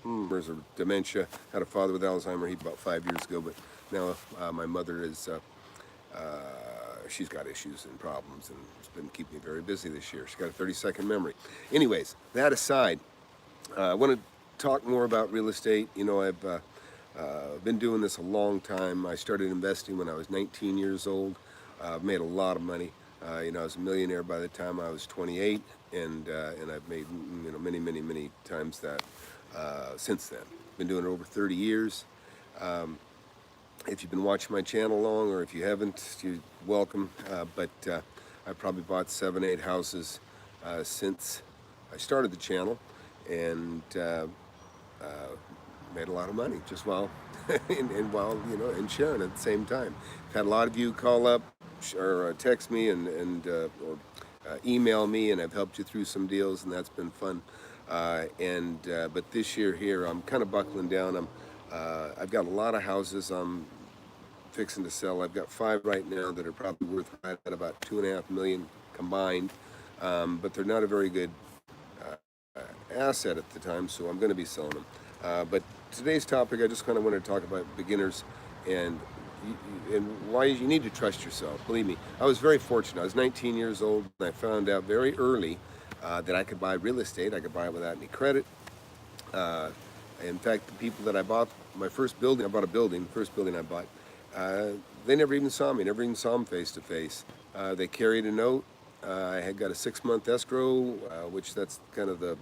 There's a dementia. Had a father with Alzheimer. He about 5 years ago, but now my mother is. She's got issues and problems, and it's been keeping me very busy this year. She's got a 30-second memory. Anyways, that aside, I want to talk more about real estate. You know, I've been doing this a long time. I started investing when I was 19 years old. I've made a lot of money. You know, I was a millionaire by the time I was 28, and I've made many times that since then. Been doing it over 30 years. If you've been watching my channel long, or if you haven't, you're welcome. But I probably bought 7, 8 houses since I started the channel, and made a lot of money just while while and sharing at the same time. I've had a lot of you call up or text me or email me, and I've helped you through some deals, and that's been fun. But this year here, I'm kind of buckling down. I've got a lot of houses I'm fixing to sell. I've got 5 right now that are probably worth right at about $2.5 million combined, but they're not a very good asset at the time, so I'm going to be selling them. But today's topic, I just kind of want to talk about beginners and why you need to trust yourself. Believe me, I was very fortunate. I was 19 years old, and I found out very early that I could buy real estate. I could buy it without any credit. In fact, the people that I bought my first building, I bought a building, the first building I bought, they never even saw me, never even saw them face to face. They carried a note. I had got a 6-month escrow, which that's kind of the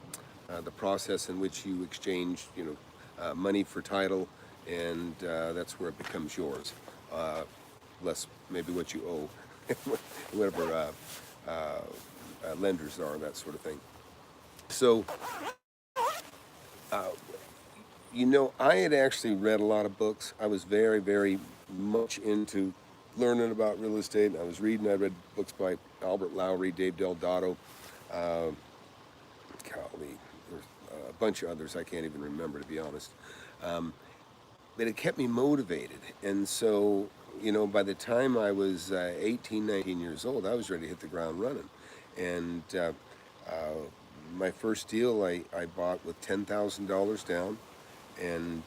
process in which you exchange, money for title, and that's where it becomes yours, less maybe what you owe, whatever lenders are, that sort of thing. So, I had actually read a lot of books. I was very much into learning about real estate. I read books by Albert Lowry, Dave Del Dotto, there's a bunch of others I can't even remember, to be honest. But it kept me motivated. And so, by the time I was 18, 19 years old, I was ready to hit the ground running. And my first deal I bought with $10,000 down. And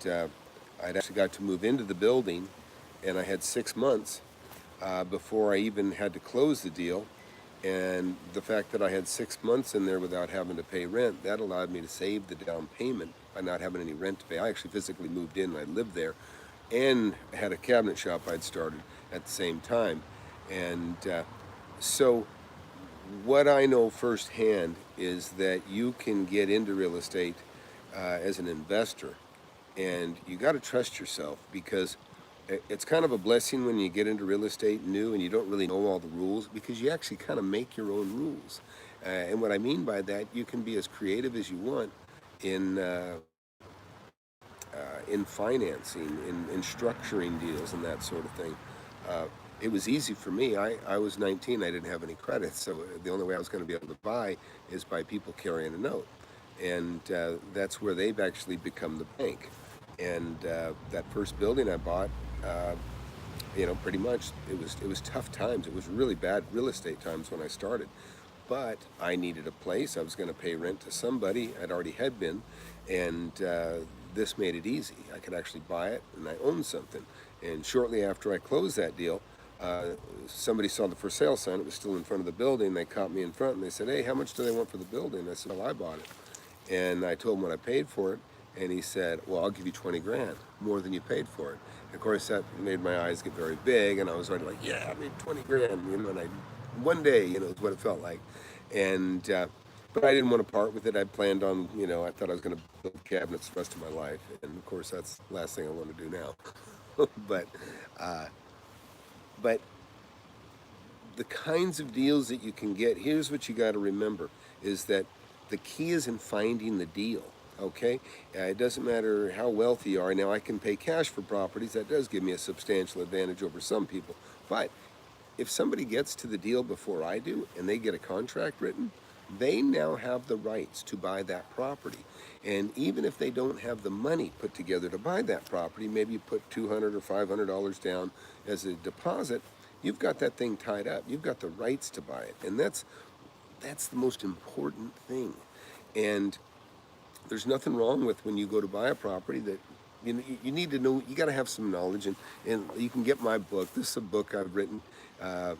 I'd actually got to move into the building, and I had 6 months before I even had to close the deal. And the fact that I had 6 months in there without having to pay rent, that allowed me to save the down payment by not having any rent to pay. I actually physically moved in, and I lived there, and had a cabinet shop I'd started at the same time. And so what I know firsthand is that you can get into real estate as an investor, and you got to trust yourself, because it's kind of a blessing when you get into real estate new and you don't really know all the rules, because you actually kind of make your own rules. And what I mean by that, you can be as creative as you want in financing, in structuring deals and that sort of thing. It was easy for me. I was 19, I didn't have any credit, so the only way I was going to be able to buy is by people carrying a note. And that's where they've actually become the bank. And that first building I bought, pretty much it was tough times. It was really bad real estate times when I started. But I needed a place. I was going to pay rent to somebody. I'd already had been, and this made it easy. I could actually buy it, and I owned something. And shortly after I closed that deal, somebody saw the for sale sign. It was still in front of the building. They caught me in front, and they said, "Hey, how much do they want for the building?" I said, "Well, I bought it." And I told him what I paid for it, and he said, "Well, I'll give you 20 grand, more than you paid for it." And of course, that made my eyes get very big, and I was already like, "Yeah, I made 20 grand," and one day, is what it felt like. And but I didn't want to part with it. I planned on, I thought I was going to build cabinets the rest of my life, and of course, that's the last thing I want to do now. but but the kinds of deals that you can get, here's what you got to remember, is that the key is in finding the deal, okay? It doesn't matter how wealthy you are. Now, I can pay cash for properties. That does give me a substantial advantage over some people. But if somebody gets to the deal before I do, and they get a contract written, they now have the rights to buy that property. And even if they don't have the money put together to buy that property, maybe you put $200 or $500 down as a deposit, you've got that thing tied up. You've got the rights to buy it. And that's the most important thing. And there's nothing wrong with when you go to buy a property that you need to know. You got to have some knowledge, and you can get my book. This is a book I've written. Uh,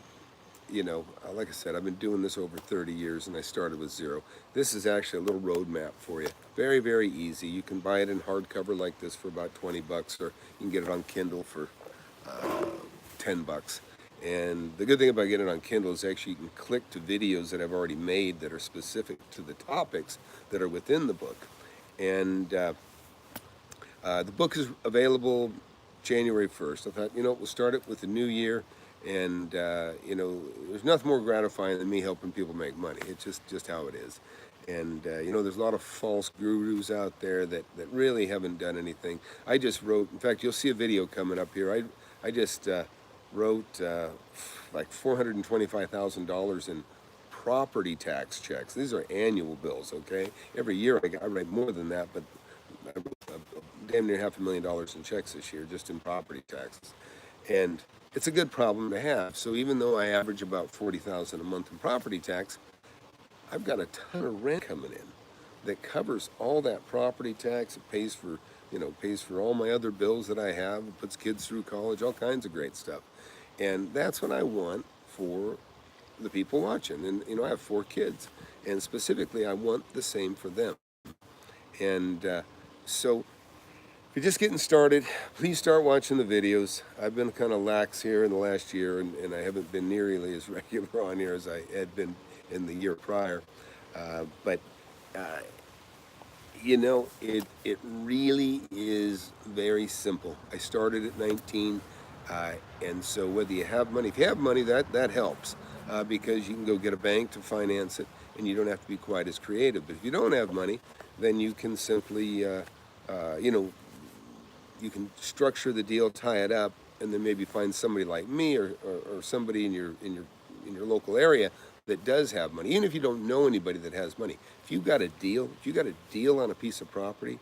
like I said, I've been doing this over 30 years, and I started with zero. This is actually a little roadmap for you. Very, very easy. You can buy it in hardcover like this for about 20 bucks, or you can get it on Kindle for 10 bucks. And the good thing about getting it on Kindle is actually you can click to videos that I've already made that are specific to the topics that are within the book. And the book is available January 1st. I thought, we'll start it with the new year. And, there's nothing more gratifying than me helping people make money. It's just how it is. And, there's a lot of false gurus out there that really haven't done anything. I just wrote, in fact, you'll see a video coming up here. I just wrote like $425,000 in property tax checks. These are annual bills, okay? Every year I write more than that, but I wrote damn near $500,000 in checks this year just in property taxes. And it's a good problem to have. So even though I average about $40,000 a month in property tax, I've got a ton of rent coming in that covers all that property tax. It pays for all my other bills that I have. It puts kids through college, all kinds of great stuff. And that's what I want for the people watching. And I have 4 kids, and specifically I want the same for them. And so if you're just getting started, please start watching the videos. I've been kind of lax here in the last year, and I haven't been nearly as regular on here as I had been in the year prior. But it really is very simple. I started at 19, and so whether you have money, if you have money, that helps because you can go get a bank to finance it, and you don't have to be quite as creative. But if you don't have money, then you can simply, you can structure the deal, tie it up, and then maybe find somebody like me or somebody in your local area that does have money. Even if you don't know anybody that has money, if you got a deal on a piece of property,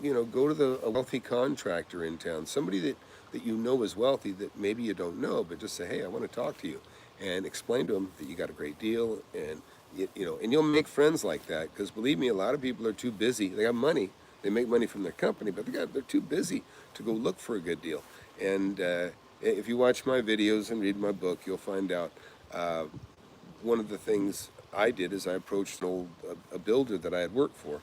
go to a wealthy contractor in town, somebody that you know is wealthy that maybe you don't know, but just say, hey, I want to talk to you, and explain to them that you got a great deal, and and you'll make friends like that. Because believe me, a lot of people are too busy. They have money. They make money from their company, but they're too busy to go look for a good deal. And if you watch my videos and read my book, you'll find out one of the things I did is I approached a builder that I had worked for,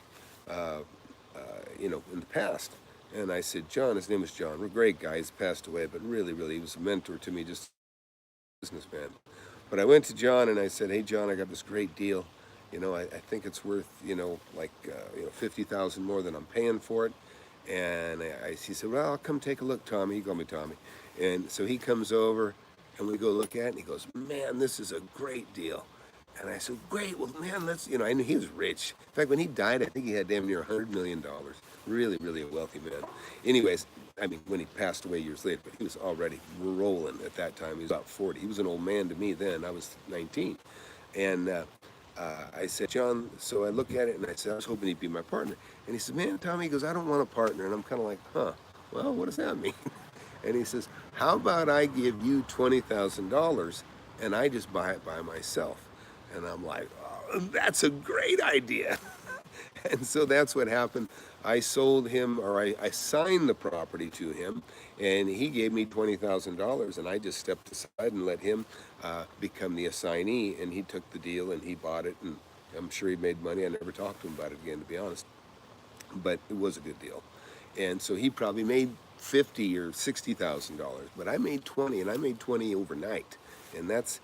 in the past. And I said, John, his name was John, a great guy, he's passed away, but really, really, he was a mentor to me, just a businessman. But I went to John and I said, hey, John, I got this great deal. I think it's worth, like, 50,000 more than I'm paying for it. And he said, well, I'll come take a look, Tommy. He called me Tommy. And so he comes over and we go look at it and he goes, man, this is a great deal. And I said, great, well, man, I knew he was rich. In fact, when he died, I think he had damn near $100 million. Really, really a wealthy man. Anyways, when he passed away years later, but he was already rolling at that time. He was about 40. He was an old man to me then. I was 19. And I said, John, so I look at it and I said, I was hoping he'd be my partner. And he said, man, Tommy, he goes, I don't want a partner. And I'm kind of like, well, what does that mean? And he says, how about I give you $20,000 and I just buy it by myself? And I'm like, oh, that's a great idea. And so that's what happened. I sold him, or I signed the property to him, and he gave me $20,000, and I just stepped aside and let him become the assignee, and he took the deal, and he bought it, and I'm sure he made money. I never talked to him about it again, to be honest, but it was a good deal. And so he probably made $50,000 or $60,000, but I made 20, and I made 20 overnight, and that's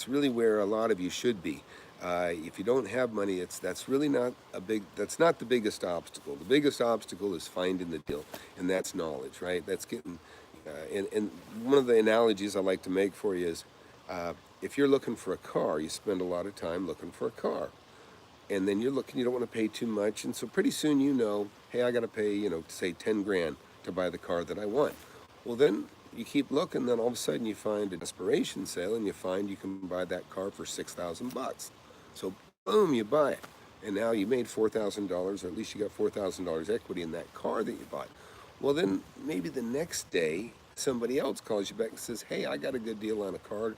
really where a lot of you should be. If you don't have money, that's really not that's not the biggest obstacle. The biggest obstacle is finding the deal, and that's knowledge, right? That's getting, and one of the analogies I like to make for you is, if you're looking for a car, you spend a lot of time looking for a car, and then you don't want to pay too much, and so pretty soon hey, I got to pay, say 10 grand to buy the car that I want. Well, then you keep looking, then all of a sudden you find a desperation sale, and you find you can buy that car for $6,000. So boom, you buy it. And now you made $4,000, or at least you got $4,000 equity in that car that you bought. Well, then maybe the next day, somebody else calls you back and says, hey, I got a good deal on a car,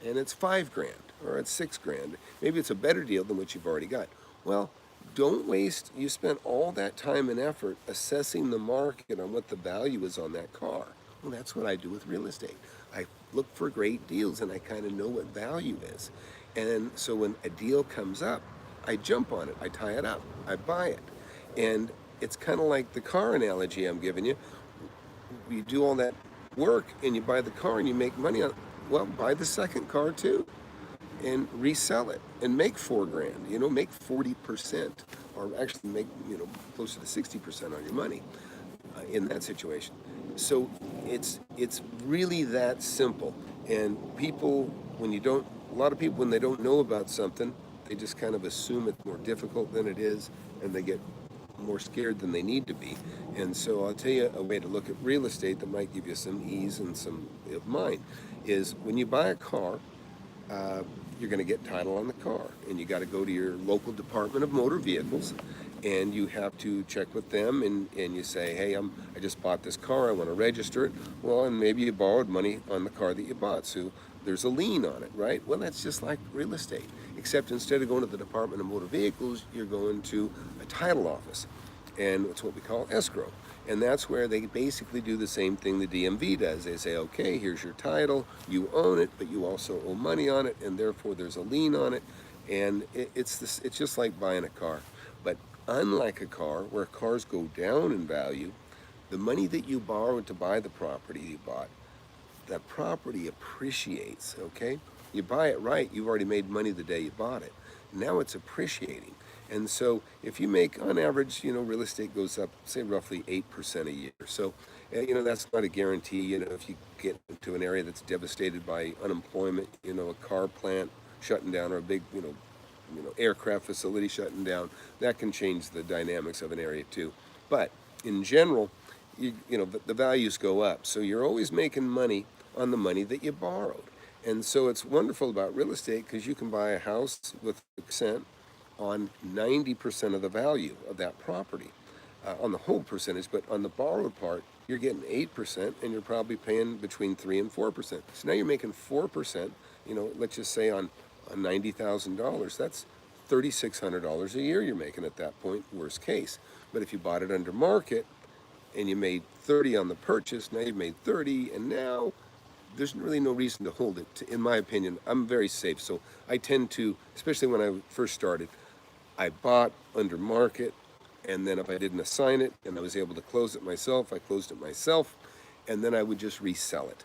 and it's $5 grand, or it's $6 grand. Maybe it's a better deal than what you've already got. Well, You spent all that time and effort assessing the market on what the value is on that car. Well, that's what I do with real estate. I look for great deals and I kind of know what value is. And so when a deal comes up, I jump on it, I tie it up, I buy it. And it's kind of like the car analogy I'm giving you. You do all that work and you buy the car and you make money on it. Well, buy the second car too and resell it and make $4,000, make 40% or actually make, closer to 60% on your money in that situation. So it's really that simple. And a lot of people, when they don't know about something, they just kind of assume it's more difficult than it is, and they get more scared than they need to be. And so I'll tell you a way to look at real estate that might give you some ease and some of mind is when you buy a car, you're going to get title on the car, and you got to go to your local Department of Motor Vehicles, and you have to check with them, and you say, hey, I just bought this car, I want to register it. Well, and maybe you borrowed money on the car that you bought, so there's a lien on it, right? Well, that's just like real estate, except instead of going to the Department of Motor Vehicles, you're going to a title office, and it's what we call escrow. And that's where they basically do the same thing the DMV does. They say, okay, here's your title, you own it, but you also owe money on it, and therefore there's a lien on it. And it's just like buying a car. But unlike a car, where cars go down in value, the money that you borrowed to buy the property you bought, that property appreciates, okay? You buy it right, you've already made money the day you bought it. Now it's appreciating. And so if you make, on average, real estate goes up, say, roughly 8% a year. So, that's not a guarantee. If you get into an area that's devastated by unemployment, a car plant shutting down or a big, aircraft facility shutting down, that can change the dynamics of an area too. But in general, the values go up. So you're always making money on the money that you borrowed. And so it's wonderful about real estate because you can buy a house with percent on 90% of the value of that property, on the whole percentage, but on the borrowed part, you're getting 8% and you're probably paying between 3 and 4%. So now you're making 4%, let's just say on $90,000, that's $3,600 a year you're making at that point, worst case. But if you bought it under market and you made 30 on the purchase, now you've made 30, and now there's really no reason to hold it. In my opinion, I'm very safe. So I tend to, especially when I first started, I bought under market, and then if I didn't assign it and I was able to close it myself, I closed it myself, and then I would just resell it.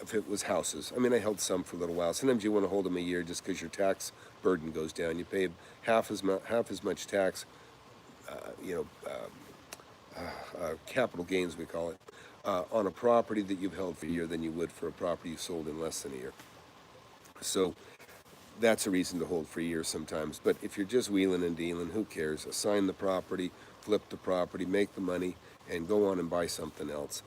If it was houses, I held some for a little while. Sometimes you want to hold them a year just because your tax burden goes down. You pay half as much tax, capital gains we call it, on a property that you've held for a year than you would for a property you sold in less than a year. So that's a reason to hold for a year sometimes. But if you're just wheeling and dealing, who cares? Assign the property, flip the property, make the money, and go on and buy something else.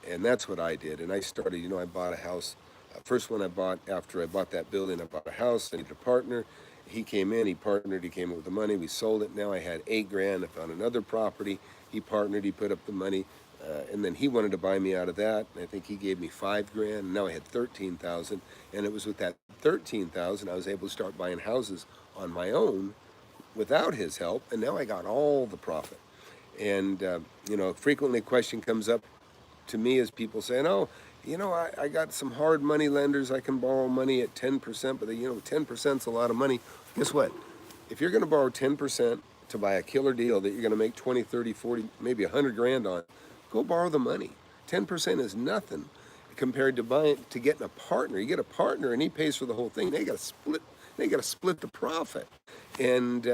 And that's what I did. And I started, I bought a house. First one I bought, after I bought that building, I bought a house. I needed a partner. He came in, he partnered, he came up with the money. We sold it. Now I had $8,000. I found another property. He partnered, he put up the money. And then he wanted to buy me out of that, and I think he gave me $5,000. And now I had $13,000, and it was with that $13,000 I was able to start buying houses on my own without his help, and now I got all the profit. And frequently a question comes up to me as people saying, "Oh, I got some hard money lenders. I can borrow money at 10%, but 10%'s a lot of money." Guess what? If you're going to borrow 10% to buy a killer deal that you're going to make 20, 30, 40, maybe $100,000 on, go borrow the money. 10% is nothing compared to getting a partner. You get a partner and he pays for the whole thing. They got to split the profit. And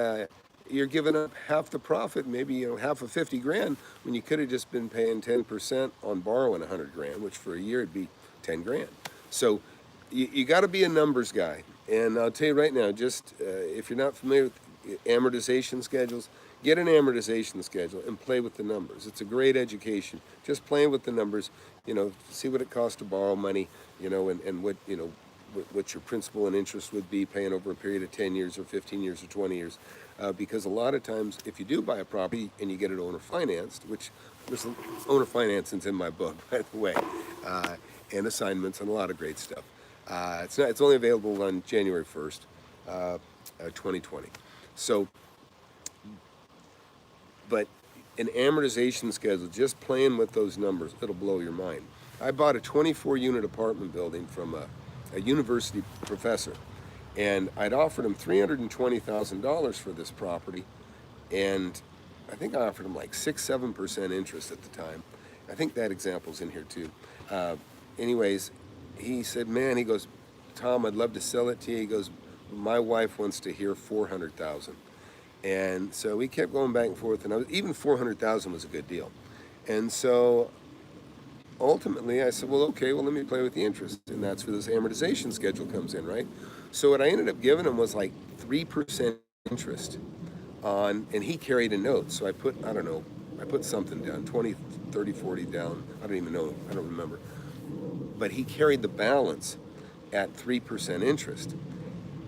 you're giving up half the profit, maybe half of $50,000 when you could have just been paying 10% on borrowing $100,000, which for a year it'd be $10,000. So you got to be a numbers guy. And I'll tell you right now, just if you're not familiar with amortization schedules, get an amortization schedule and play with the numbers. It's a great education. Just playing with the numbers, see what it costs to borrow money, and what your principal and interest would be paying over a period of 10 years or 15 years or 20 years. Because a lot of times, if you do buy a property and you get it owner financed, which there's owner financing's in my book, by the way, and assignments and a lot of great stuff. It's only available on January 1st, 2020. So, but an amortization schedule, just playing with those numbers, it'll blow your mind. I bought a 24-unit apartment building from a university professor, and I'd offered him $320,000 for this property, and I think I offered him like 6-7% interest at the time. I think that example's in here too. Uh, Anyways, he said, "Man," he goes, "Tom, I'd love to sell it to you." He goes, "My wife wants to hear 400,000." And so we kept going back and forth, and even 400,000 was a good deal. And so ultimately I said, well, okay, well, let me play with the interest. And that's where this amortization schedule comes in, right? So what I ended up giving him was like 3% interest on, and he carried a note. So I put, I don't know, I put something down, 20, 30, 40 down. I don't even know, I don't remember. But he carried the balance at 3% interest.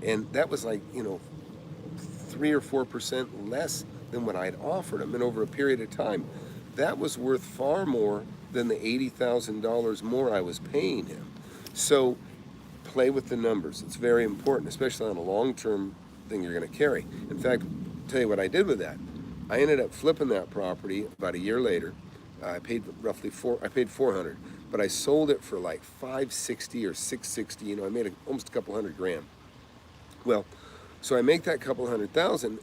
And that was like, 3 or 4% less than what I'd offered him. And over a period of time, that was worth far more than the $80,000 more I was paying him. So play with the numbers. It's very important, especially on a long-term thing you're going to carry. In fact, I'll tell you what I did with that. I ended up flipping that property about a year later. I paid roughly I paid 400, but I sold it for like 560 or 660. I made almost a couple $100,000. Well, so I make that couple $100,000,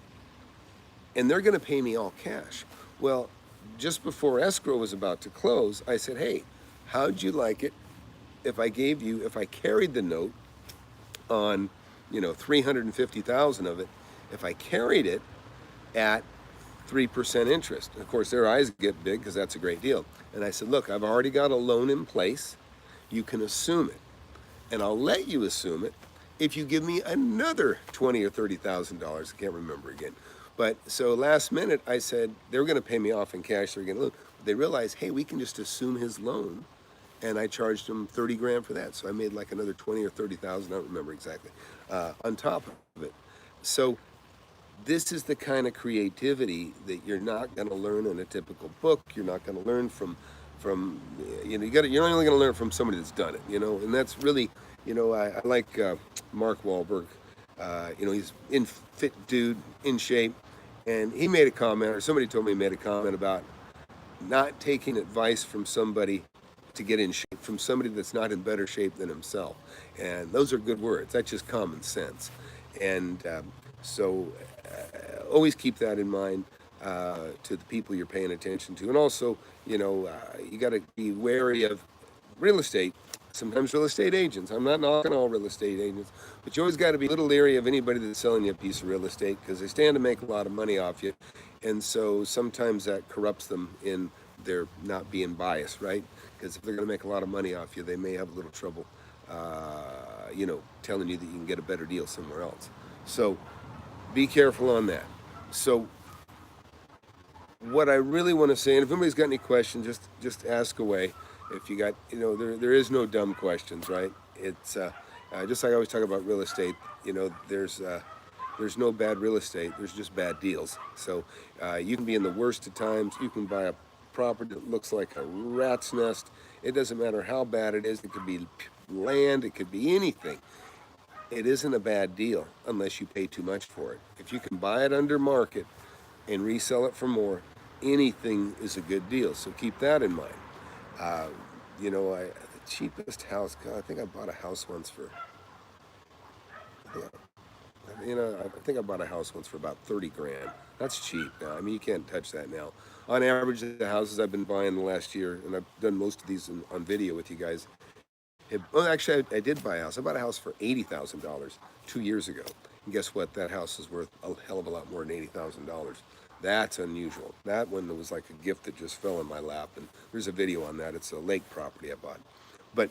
and they're going to pay me all cash. Well, just before escrow was about to close, I said, "Hey, how'd you like it if I carried the note on, 350,000 of it, if I carried it at 3% interest?" Of course, their eyes get big because that's a great deal. And I said, "Look, I've already got a loan in place. You can assume it, and I'll let you assume it if you give me another $20,000 or $30,000. I can't remember again." But so last minute, I said they were going to pay me off in cash. They're going to loan. They realized, hey, we can just assume his loan, and I charged him $30,000 for that. So I made like another 20 or 30,000. I don't remember exactly on top of it. So this is the kind of creativity that you're not going to learn in a typical book. You're not going to learn from you're only going to learn from somebody that's done it. And that's really, I like Mark Wahlberg. He's in fit dude, in shape, and he made a comment, or somebody told me he made a comment about not taking advice from somebody to get in shape, from somebody that's not in better shape than himself. And those are good words. That's just common sense. And so always keep that in mind to the people you're paying attention to. And also, you got to be wary of real estate. Sometimes real estate agents. I'm not knocking all real estate agents, but you always got to be a little leery of anybody that's selling you a piece of real estate because they stand to make a lot of money off you. And so sometimes that corrupts them in their not being biased, right? Because if they're going to make a lot of money off you, they may have a little trouble, telling you that you can get a better deal somewhere else. So be careful on that. So what I really want to say, and if anybody's got any questions, just ask away. If you got, there is no dumb questions, right? It's just like I always talk about real estate. There's no bad real estate. There's just bad deals. So you can be in the worst of times. You can buy a property that looks like a rat's nest. It doesn't matter how bad it is. It could be land. It could be anything. It isn't a bad deal unless you pay too much for it. If you can buy it under market and resell it for more, anything is a good deal. So keep that in mind. The cheapest house, God, I think I bought a house once for, I think I bought a house once for about 30 grand. That's cheap now. I mean, you can't touch that now. On average, the houses I've been buying the last year, and I've done most of these on video with you guys. Actually, I did buy a house. I bought a house for $80,000 2 years ago. And guess what? That house is worth a hell of a lot more than $80,000. That's unusual. That one was like a gift that just fell in my lap. And there's a video on that. It's a lake property I bought. But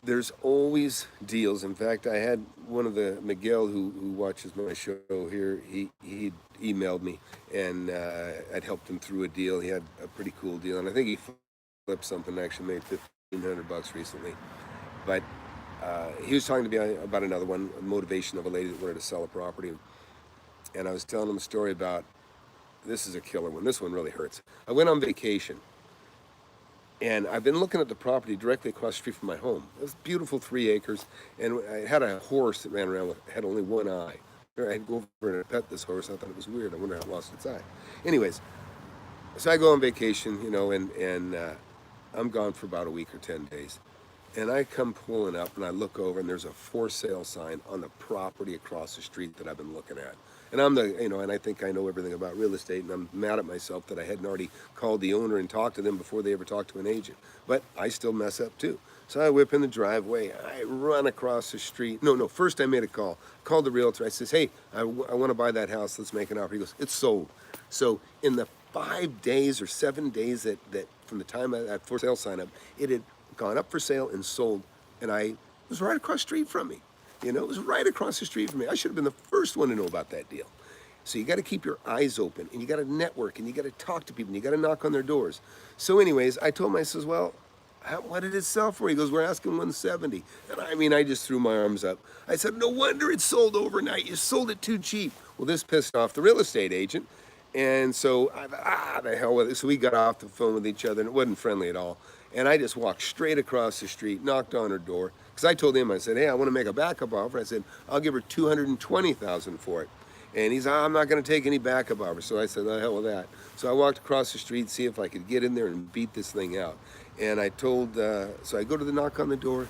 there's always deals. In fact, I had one of the Miguel who watches my show here. He emailed me, and I'd helped him through a deal. He had a pretty cool deal, and I think he flipped something. Actually, made $1,500 recently. But he was talking to me about another one, a motivation of a lady that wanted to sell a property. And I was telling him a story about, this is a killer one. This one really hurts. I went on vacation, and I've been looking at the property directly across the street from my home. It was beautiful, 3 acres, and I had a horse that ran around had only one eye. I'd go over and pet this horse. I thought it was weird. I wonder how it lost its eye. Anyways, so I go on vacation, and I'm gone for about a week or 10 days. And I come pulling up and I look over and there's a for sale sign on the property across the street that I've been looking at. And and I think I know everything about real estate, and I'm mad at myself that I hadn't already called the owner and talked to them before they ever talked to an agent. But I still mess up too. So I whip in the driveway, I run across the street. No, first I made a call. Called the realtor. I says, hey, I want to buy that house. Let's make an offer. He goes, it's sold. So in the 5 days or 7 days that from the time that for sale sign up, it had gone up for sale and sold, and it was right across the street from me. It was right across the street from me. I should have been the first one to know about that deal. So you got to keep your eyes open, and you got to network, and you got to talk to people, and you got to knock on their doors. So anyways, I told him, I says, well, what did it sell for? He goes, we're asking 170. And I just threw my arms up. I said, no wonder it sold overnight. You sold it too cheap. Well, this pissed off the real estate agent. And so the hell with it. So we got off the phone with each other, and it wasn't friendly at all. And I just walked straight across the street, knocked on her door, because I told him, I said, hey, I want to make a backup offer. I said, I'll give her $220,000 for it. And he's, I'm not going to take any backup offer. So I said, the hell with that. So I walked across the street, see if I could get in there and beat this thing out. And I told, so I go to the knock on the door,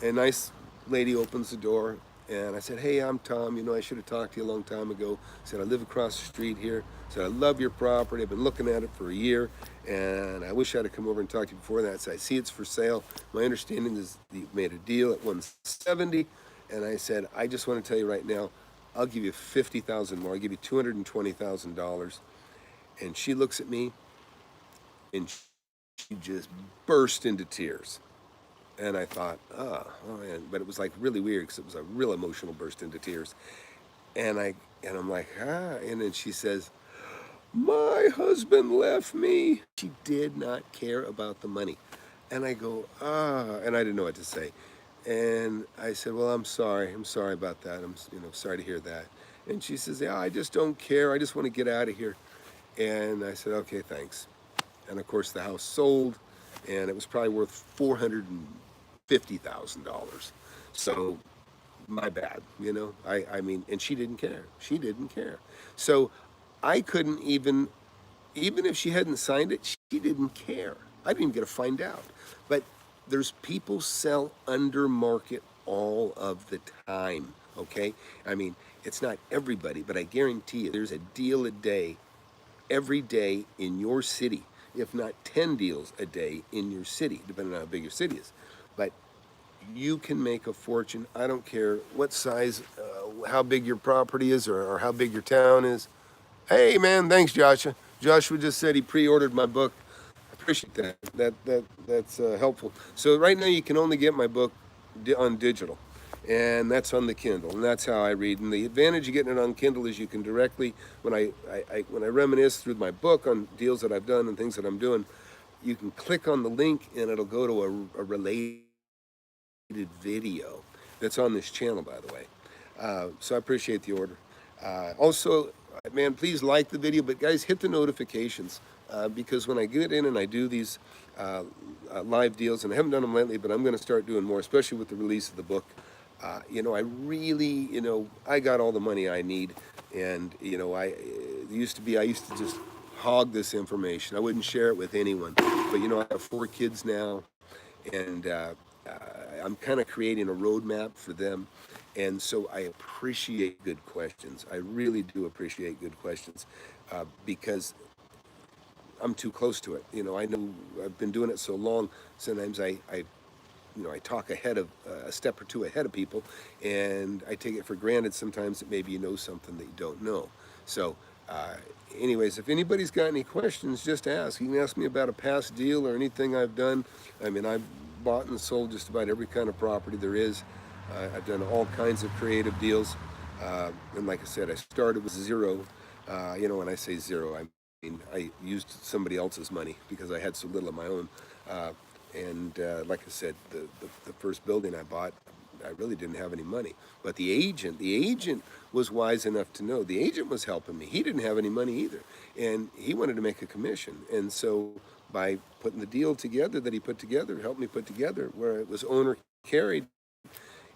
and a nice lady opens the door. And I said, hey, I'm Tom. I should have talked to you a long time ago. I said, I live across the street here. I said, I love your property. I've been looking at it for a year, and I wish I'd have come over and talked to you before that. So I see it's for sale. My understanding is you made a deal at 170. And I said, I just want to tell you right now, I'll give you $50,000 more. I'll give you $220,000. And she looks at me, and she just burst into tears. And I thought, oh man, but it was like really weird because it was a real emotional burst into tears. And I'm like, and then she says, my husband left me. She did not care about the money. And I go, and I didn't know what to say. And I said, well, I'm sorry about that. I'm, sorry to hear that. And she says, yeah, I just don't care. I just want to get out of here. And I said, okay, thanks. And of course the house sold, and it was probably worth $450,000. So my bad, I mean, and she didn't care. So I couldn't even if she hadn't signed it, she didn't care. I didn't even get to find out. But there's people sell under market all of the time, okay? I mean, it's not everybody, but I guarantee you there's a deal a day every day in your city, if not 10 deals a day in your city, depending on how big your city is. But you can make a fortune. I don't care what size, how big your property is, or how big your town is. Hey, man, thanks, Joshua. Joshua just said he pre-ordered my book. I appreciate that. That's helpful. So right now you can only get my book on digital, and that's on the Kindle, and that's how I read. And the advantage of getting it on Kindle is you can directly, when I reminisce through my book on deals that I've done and things that I'm doing, you can click on the link and it'll go to a related video that's on this channel, by the way. So I appreciate the order. Also, man, please like the video, but guys, hit the notifications because when I get in and I do these live deals, and I haven't done them lately, but I'm going to start doing more, especially with the release of the book. I really, I got all the money I need, and I used to just hog this information. I wouldn't share it with anyone, but I have 4 kids now, and I'm kind of creating a roadmap for them. And so I appreciate good questions. I really do appreciate good questions because I'm too close to it. I know I've been doing it so long. Sometimes I talk ahead of a step or two ahead of people, and I take it for granted sometimes that maybe you know something that you don't know. So anyways, if anybody's got any questions, just ask. You can ask me about a past deal or anything I've done. I mean, I've bought and sold just about every kind of property there is. I've done all kinds of creative deals. And like I said, I started with zero. When I say zero, I mean I used somebody else's money because I had so little of my own. Like I said, the first building I bought, I really didn't have any money. But the agent was wise enough to know. The agent was helping me. He didn't have any money either. And he wanted to make a commission. And so by putting the deal together that he put together, helped me put together, where it was owner carried,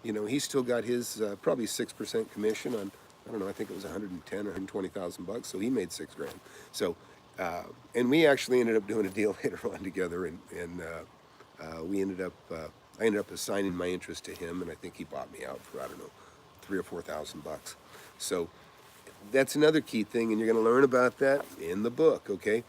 he still got his probably 6% commission I don't know, I think it was 110 or 120,000 bucks. So he made $6 grand. So, and we actually ended up doing a deal later on together, we ended up, I ended up assigning my interest to him, and I think he bought me out for, I don't know, 3 or 4 thousand bucks. So that's another key thing, and you're going to learn about that in the book, okay?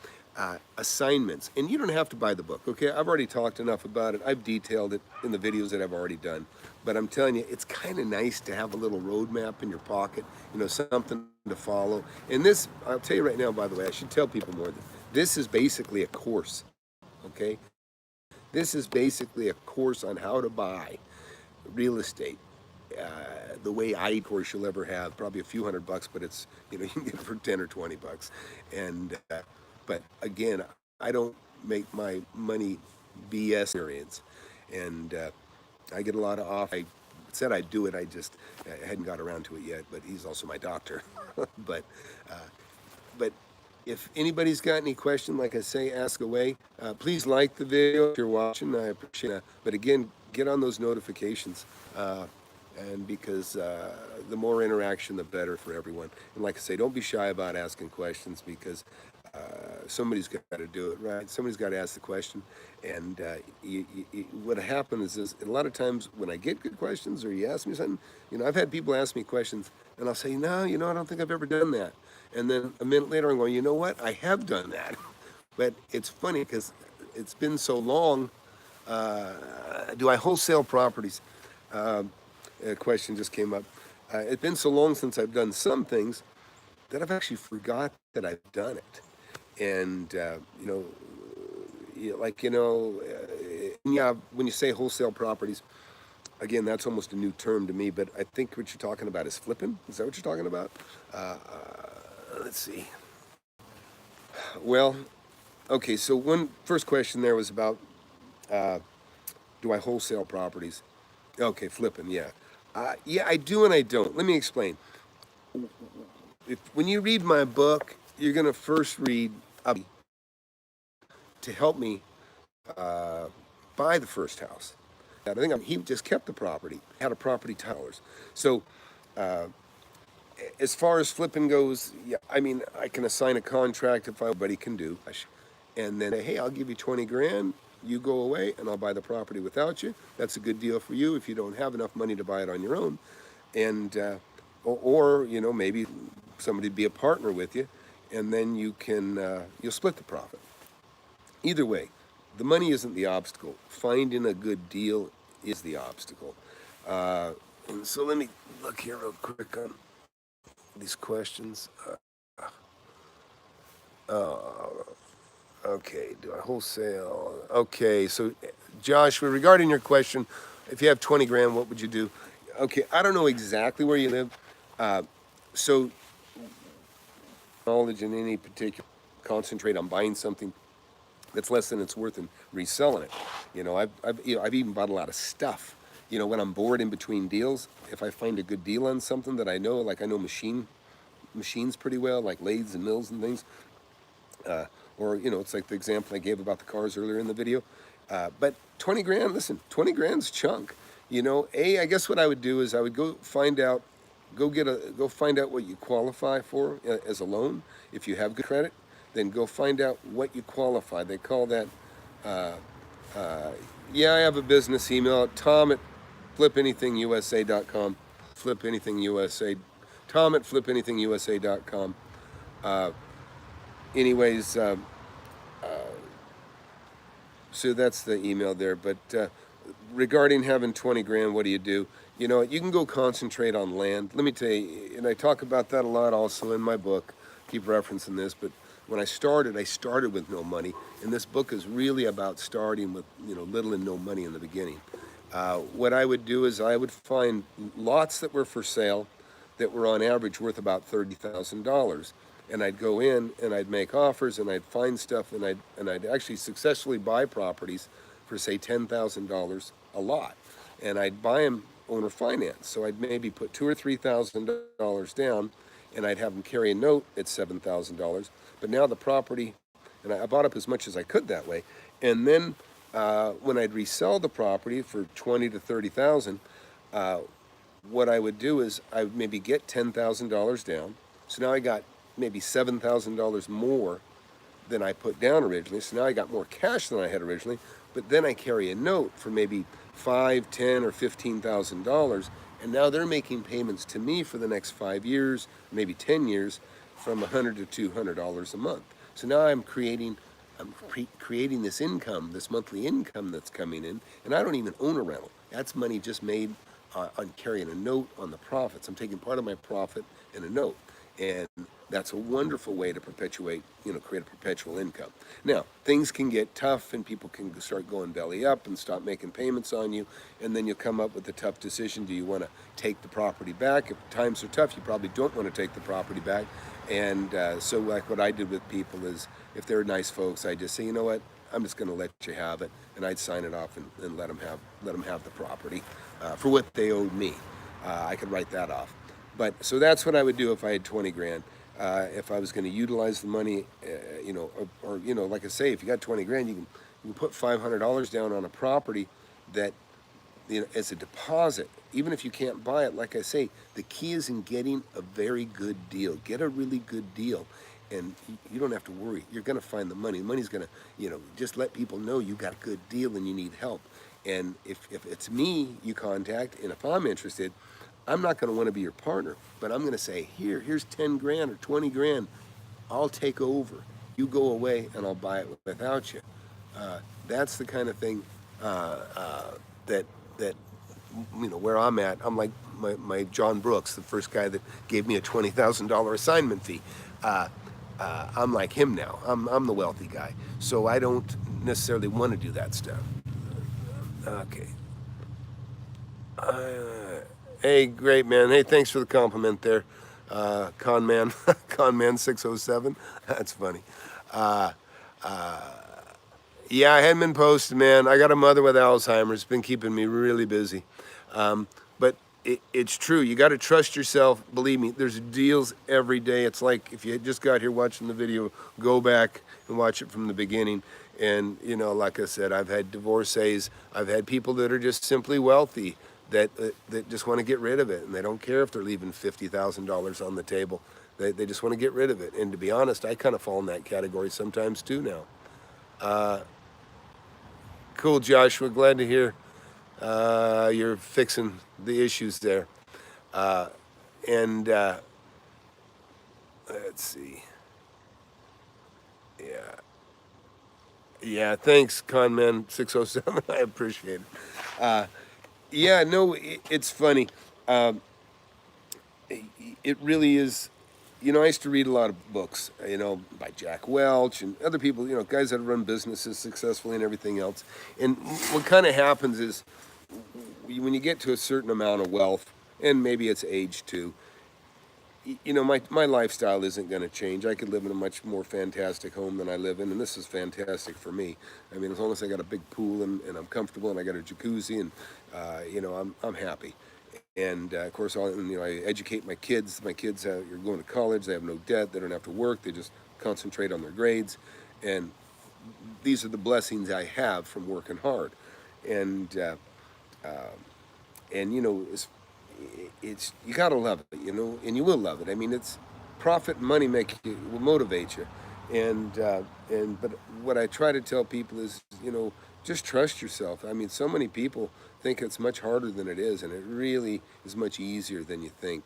Assignments, and you don't have to buy the book, okay? I've already talked enough about it. I've detailed it in the videos that I've already done, but I'm telling you, it's kind of nice to have a little roadmap in your pocket, something to follow. And this, I'll tell you right now, by the way, I should tell people more. This is basically a course, okay? This is basically a course on how to buy real estate. The way of course you'll ever have, probably a few $100, but it's, you can get it for 10 or 20 bucks. And, but again, I don't make my money BS experience. And I get a lot of off. I said I'd do it, I hadn't got around to it yet, but he's also my doctor. but, uh, but if anybody's got any question, like I say, ask away. Please like the video if you're watching. I appreciate that. But again, get on those notifications. And because the more interaction, the better for everyone. And like I say, don't be shy about asking questions, because somebody's got to do it, right? Somebody's got to ask the question. And what happens is a lot of times when I get good questions, or you ask me something, I've had people ask me questions, and I'll say, no, I don't think I've ever done that. And then a minute later, I'm going, you know what? I have done that. But it's funny because it's been so long. Do I wholesale properties? A question just came up. It's been so long since I've done some things that I've actually forgot that I've done it. And, yeah, when you say wholesale properties, again, that's almost a new term to me, but I think what you're talking about is flipping. Is that what you're talking about? Let's see. Well, okay, so one first question there was about do I wholesale properties? Okay, flipping, yeah. Yeah, I do and I don't. Let me explain. When you read my book, you're going to first read to help me buy the first house. I think he just kept the property, had a property towers. So as far as flipping goes, yeah, I mean, I can assign a contract if anybody can do, and then, hey, I'll give you 20 grand. You go away, and I'll buy the property without you. That's a good deal for you if you don't have enough money to buy it on your own, and or maybe somebody be a partner with you, and then you'll split the profit. Either way, the money isn't the obstacle. Finding a good deal is the obstacle. And so let me look here real quick on these questions. Okay, do I wholesale? Okay, so Joshua, regarding your question, if you have 20 grand, what would you do? Okay, I don't know exactly where you live. So knowledge in any particular, concentrate on buying something that's less than it's worth and reselling it. I've even bought a lot of stuff. When I'm bored in between deals, if I find a good deal on something that I know, like I know machines pretty well, like lathes and mills and things, or it's like the example I gave about the cars earlier in the video. But 20 grand, listen, 20 grand's chunk. I guess what I would do is I would go find out what you qualify for as a loan. If you have good credit, then go find out what you qualify. They call that, yeah, I have a business email, Tom at FlipAnythingUSA.com, FlipAnythingUSA, Tom at FlipAnythingUSA.com. Anyways, so that's the email there. But regarding having 20 grand, what do? You can go concentrate on land. Let me tell you, and I talk about that a lot also in my book. Keep referencing this, but when I started with no money, and this book is really about starting with little and no money in the beginning. What I would do is I would find lots that were for sale that were on average worth about $30,000. And I'd go in and I'd make offers and I'd find stuff and I'd actually successfully buy properties for say $10,000 a lot, and I'd buy them owner finance. So I'd maybe put $2,000 or $3,000 down, and I'd have them carry a note at $7,000. But now the property, and I bought up as much as I could that way, and then when I'd resell the property for 20 to 30,000, what I would do is I would maybe get $10,000 down. So now I got maybe $7,000 more than I put down originally. So now I got more cash than I had originally. But then I carry a note for maybe $5, 10, or $15,000, and now they're making payments to me for the next 5 years, maybe 10 years, from $100 to $200 a month. So now I'm creating this income, this monthly income that's coming in, and I don't even own a rental. That's money just made on carrying a note on the profits. I'm taking part of my profit in a note, and that's a wonderful way to perpetuate, create a perpetual income. Now, things can get tough and people can start going belly up and stop making payments on you, and then you'll come up with a tough decision. Do you want to take the property back? If times are tough, you probably don't want to take the property back. And so like what I did with people is, if they're nice folks, I just say, you know what, I'm just going to let you have it, and I'd sign it off and let them have the property for what they owed me. I could write that off. But so that's what I would do if I had 20 grand. If I was going to utilize the money, or like I say, if you got 20 grand, you can put $500 down on a property that, as a deposit. Even if you can't buy it, like I say, the key is in getting a very good deal. Get a really good deal, and you don't have to worry. You're going to find the money. The money's going to, just let people know you got a good deal and you need help. And if it's me you contact, and if I'm interested, I'm not going to want to be your partner, but I'm going to say, here's 10 grand or 20 grand. I'll take over. You go away and I'll buy it without you. That's the kind of thing that where I'm at. I'm like my John Brooks, the first guy that gave me a $20,000 assignment fee. I'm like him now. I'm the wealthy guy. So I don't necessarily want to do that stuff. Okay. Hey, great man. Hey, thanks for the compliment there, Conman, Conman607. That's funny. Yeah, I hadn't been posting, man. I got a mother with Alzheimer's. It's been keeping me really busy. But it's true. You got to trust yourself. Believe me, there's deals every day. It's like if you just got here watching the video, go back and watch it from the beginning. And, like I said, I've had divorcees. I've had people that are just simply wealthy that just want to get rid of it. And they don't care if they're leaving $50,000 on the table. They just want to get rid of it. And to be honest, I kind of fall in that category sometimes too now. Cool, Joshua. Glad to hear you're fixing the issues there. And let's see. Yeah, thanks, Conman607. I appreciate it. Yeah, no, it's funny. It really is. I used to read a lot of books, by Jack Welch and other people, guys that run businesses successfully and everything else. And what kind of happens is when you get to a certain amount of wealth, and maybe it's age too, my lifestyle isn't going to change. I could live in a much more fantastic home than I live in, and this is fantastic for me. I mean, as long as I got a big pool and I'm comfortable and I got a jacuzzi and, I'm happy. And of course, I educate my kids. My kids are going to college. They have no debt. They don't have to work. They just concentrate on their grades. And these are the blessings I have from working hard. And it's you gotta love it, and you will love it. I mean, it's profit and money will motivate you. But what I try to tell people is, just trust yourself. I mean, so many people think it's much harder than it is, and it really is much easier than you think.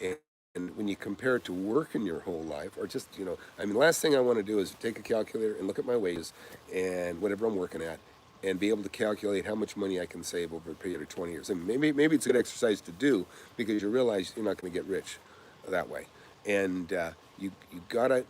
And when you compare it to working your whole life, or just, last thing I want to do is take a calculator and look at my wages and whatever I'm working at, and be able to calculate how much money I can save over a period of 20 years. And maybe it's a good exercise to do, because you realize you're not going to get rich that way. And you gotta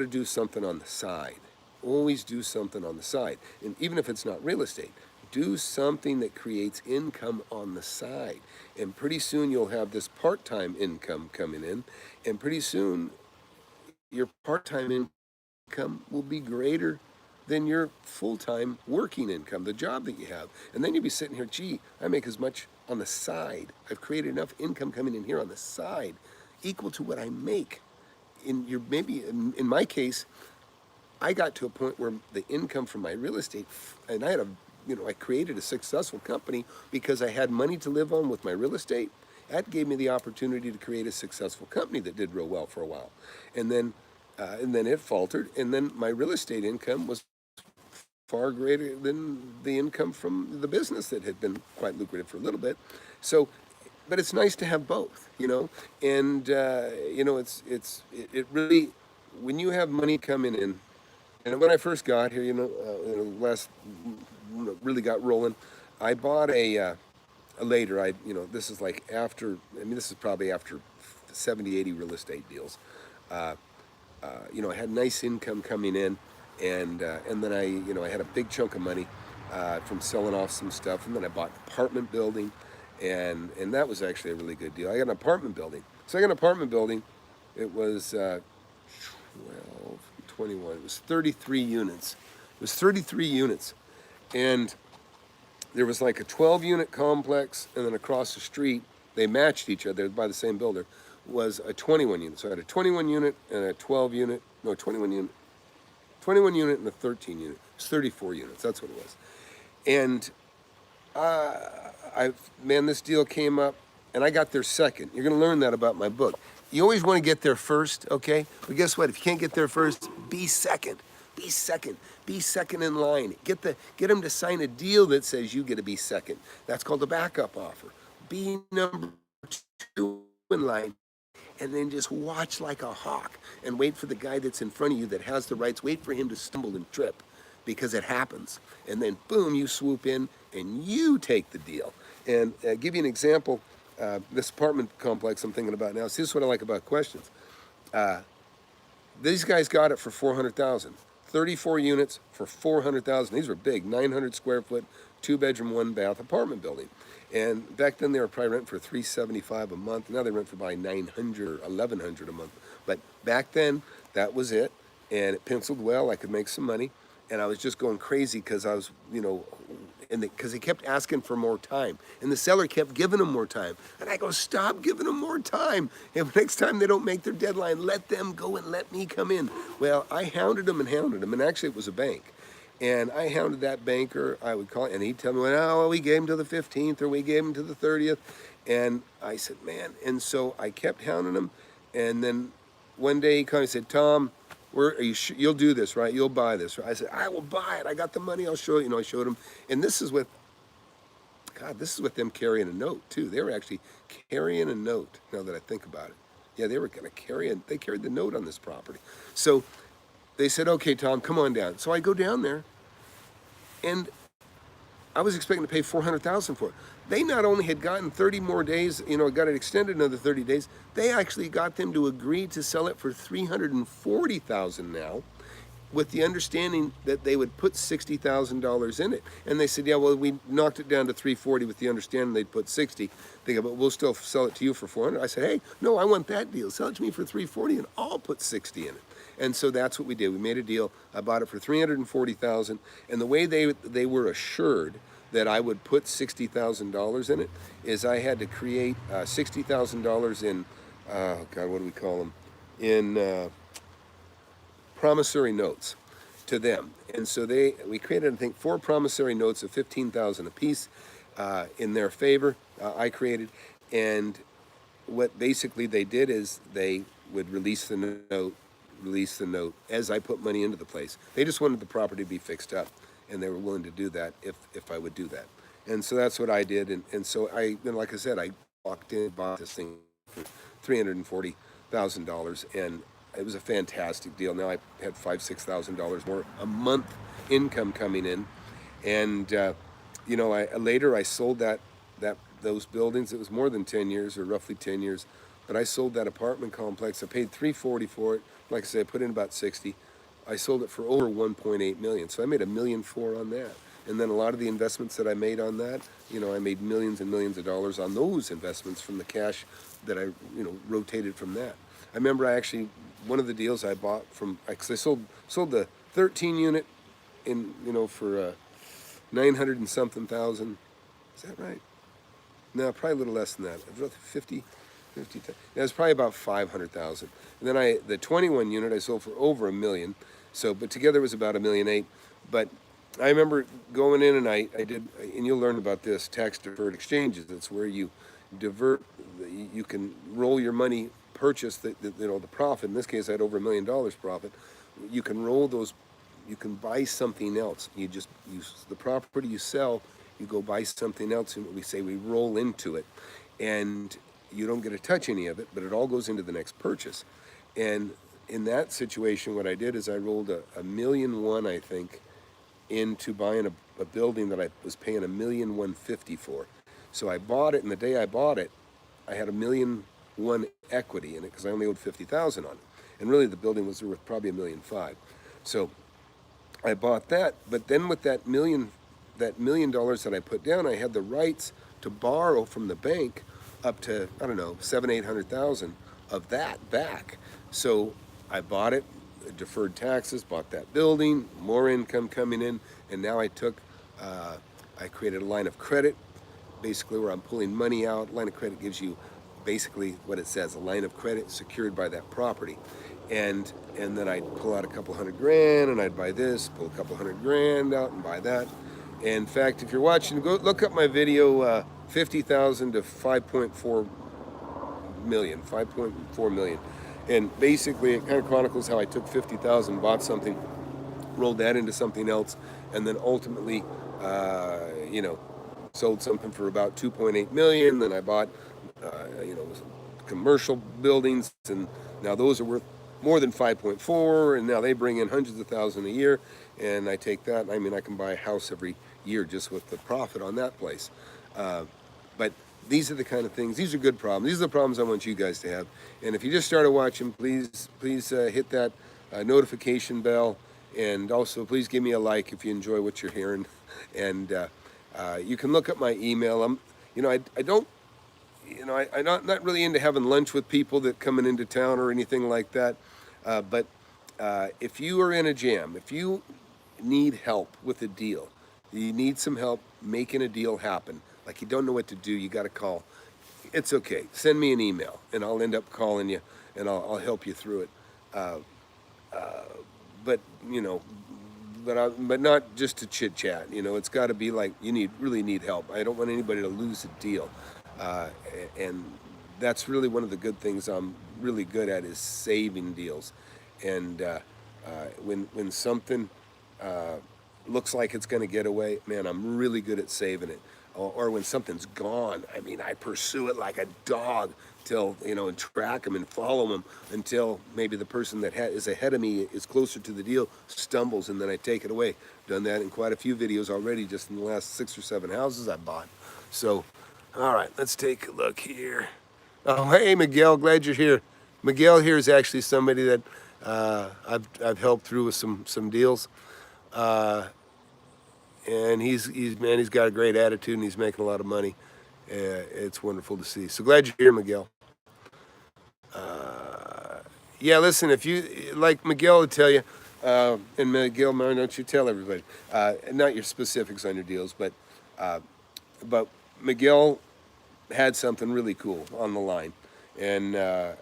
do something on the side. Always do something on the side. And even if it's not real estate, do something that creates income on the side. And pretty soon you'll have this part-time income coming in, and pretty soon your part-time income will be greater than your full-time working income, the job that you have. And then you'll be sitting here, gee, I make as much on the side. I've created enough income coming in here on the side equal to what I make. In my case, I got to a point where the income from my real estate, and I had a I created a successful company because I had money to live on with my real estate. That gave me the opportunity to create a successful company that did real well for a while. And then it faltered, and then my real estate income was far greater than the income from the business that had been quite lucrative for a little bit. So, but it's nice to have both. And it really, when you have money coming in, and when I first got here, last really got rolling, I bought a later. This is like after. I mean, this is probably after 70, 80 real estate deals. Uh, I had nice income coming in, and then I had a big chunk of money from selling off some stuff, and then I bought an apartment building, and that was actually a really good deal. I got an apartment building. So I got an apartment building. It was 12, 21. It was 33 units. It was 33 units, and there was like a 12-unit complex, and then across the street, they matched each other by the same builder, was a 21 unit. So I had a 21 unit and a 12 unit, no, 21 unit and a 13 unit. It was 34 units, that's what it was. And this deal came up, and I got there second. You're gonna learn that about my book. You always wanna get there first, okay? But guess what, if you can't get there first, be second. Be second. Be second in line. Get them to sign a deal that says you get to be second. That's called a backup offer. Be number 2 in line, and then just watch like a hawk and wait for the guy that's in front of you that has the rights. Wait for him to stumble and trip, because it happens. And then boom, you swoop in and you take the deal. And give you an example. This apartment complex I'm thinking about now. See, this is what I like about questions. These guys got it for $400,000. 34 units for $400,000. These were big, 900 square foot, 2-bedroom, 1-bath apartment building. And back then they were probably renting for $375 a month. Now they rent for about $900 or $1,100 a month. But back then, that was it. And it penciled well. I could make some money. And I was just going crazy because I was, because they kept asking for more time. And the seller kept giving them more time. And I go, stop giving them more time. If next time they don't make their deadline, let them go and let me come in. Well, I hounded them. And actually it was a bank. And I hounded that banker. I would call, and he'd tell me, well, we gave him to the 15th, or we gave him to the 30th. And I said, man. And so I kept hounding him. And then one day he called and said, Tom, you'll do this, right? You'll buy this. Right? I said, I will buy it. I got the money. I'll show you. I showed him. And this is with them carrying a note too. They were actually carrying a note, now that I think about it. Yeah, they were going to they carried the note on this property. So they said, okay, Tom, come on down. So I go down there, and I was expecting to pay $400,000 for it. They not only had gotten 30 more days, got it extended another 30 days, they actually got them to agree to sell it for $340,000 now, with the understanding that they would put $60,000 in it. And they said, yeah, well, we knocked it down to $340 with the understanding they'd put 60. They go, but we'll still sell it to you for $400. I said, hey, no, I want that deal. Sell it to me for $340, and I'll put 60 in it. And so that's what we did. We made a deal. I bought it for $340,000, and the way they were assured that I would put $60,000 in it is I had to create $60,000 in, what do we call them? In promissory notes to them. And so we created, I think, 4 promissory notes of $15,000 apiece in their favor. I created, and what basically they did is they would release the note as I put money into the place. They just wanted the property to be fixed up, and they were willing to do that if I would do that. And so that's what I did. And so like I said, I walked in, bought this thing for $340,000, and it was a fantastic deal. Now I had $5,000-6,000 more a month income coming in, and later I sold those buildings. It was more than 10 years, or roughly 10 years, but I sold that apartment complex. I paid $340,000 for it. Like I said, I put in about 60. I sold it for over $1.8 million. So I made $1.4 million on that. And then a lot of the investments that I made on that, I made millions and millions of dollars on those investments from the cash that I, rotated from that. I remember one of the deals I bought because I sold the 13 unit in, for 900 and something thousand. Is that right? No, probably a little less than that. 50. It was probably about 500,000. And then the 21 unit I sold for over $1 million. So, but together it was about $1.8 million. But I remember going in and I did, and you'll learn about this, tax deferred exchanges. It's where you divert, you can roll your money, purchase the profit. In this case, I had over $1 million profit. You can roll those, you can buy something else. You just use the property you sell, you go buy something else, and we say we roll into it. And you don't get to touch any of it, but it all goes into the next purchase. And in that situation, what I did is I rolled a million one, I think, into buying a building that I was paying $1,150,000 for. So I bought it, and the day I bought it, I had $1,100,000 equity in it because I only owed $50,000 on it, and really the building was worth probably $1,500,000. So I bought that, but then with that $1 million that I put down, I had the rights to borrow from the bank up to, I don't know, 700,000-800,000 of that back. So I bought it, deferred taxes, bought that building, more income coming in, and now I created a line of credit, basically where I'm pulling money out. Line of credit gives you basically what it says, a line of credit secured by that property. And then I'd pull out a couple $100,000 and I'd buy this, pull a couple $100,000 out and buy that. And in fact, if you're watching, go look up my video, 50,000 to 5.4 million. And basically it kind of chronicles how I took 50,000, bought something, rolled that into something else, and then ultimately, sold something for about 2.8 million. Then I bought, commercial buildings, and now those are worth more than 5.4, and now they bring in hundreds of thousands a year. And I take that, I mean, I can buy a house every year just with the profit on that place. But these are the kind of things, these are good problems. These are the problems I want you guys to have. And if you just started watching, please hit that notification bell. And also, please give me a like if you enjoy what you're hearing. And you can look up my email. I'm not really into having lunch with people that coming into town or anything like that. But if you are in a jam, if you need help with a deal, you need some help making a deal happen, like you don't know what to do, you got to call. It's okay. Send me an email, and I'll end up calling you, and I'll help you through it. But but not just to chit chat. It's got to be like you really need help. I don't want anybody to lose a deal, and that's really one of the good things I'm really good at is saving deals. And when something looks like it's going to get away, man, I'm really good at saving it. Or when something's gone, I mean, I pursue it like a dog till, and track them and follow them until maybe the person that is ahead of me is closer to the deal, stumbles, and then I take it away. Done that in quite a few videos already, just in the last 6 or 7 houses I bought. So, all right, let's take a look here. Oh, hey, Miguel, glad you're here. Miguel here is actually somebody that I've helped through with some deals. And he's got a great attitude, and he's making a lot of money. It's wonderful to see. So glad you're here, Miguel. Yeah, listen, if you like Miguel will tell you, and Miguel, why don't you tell everybody, not your specifics on your deals, but Miguel had something really cool on the line, and I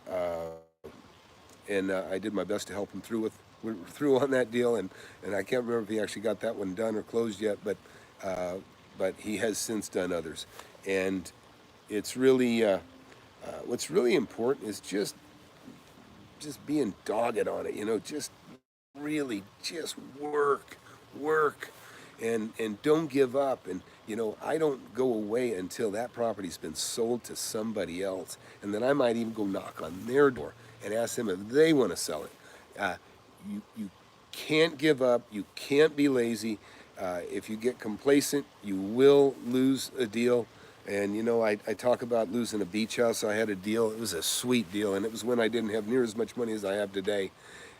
did my best to help him through on that deal, and I can't remember if he actually got that one done or closed yet, but he has since done others, and it's really what's really important is just being dogged on it, just really just work, and don't give up. And I don't go away until that property's been sold to somebody else, and then I might even go knock on their door and ask them if they want to sell it. You can't give up. You can't be lazy. If you get complacent, you will lose a deal. And I talk about losing a beach house. I had a deal. It was a sweet deal, and it was when I didn't have near as much money as I have today.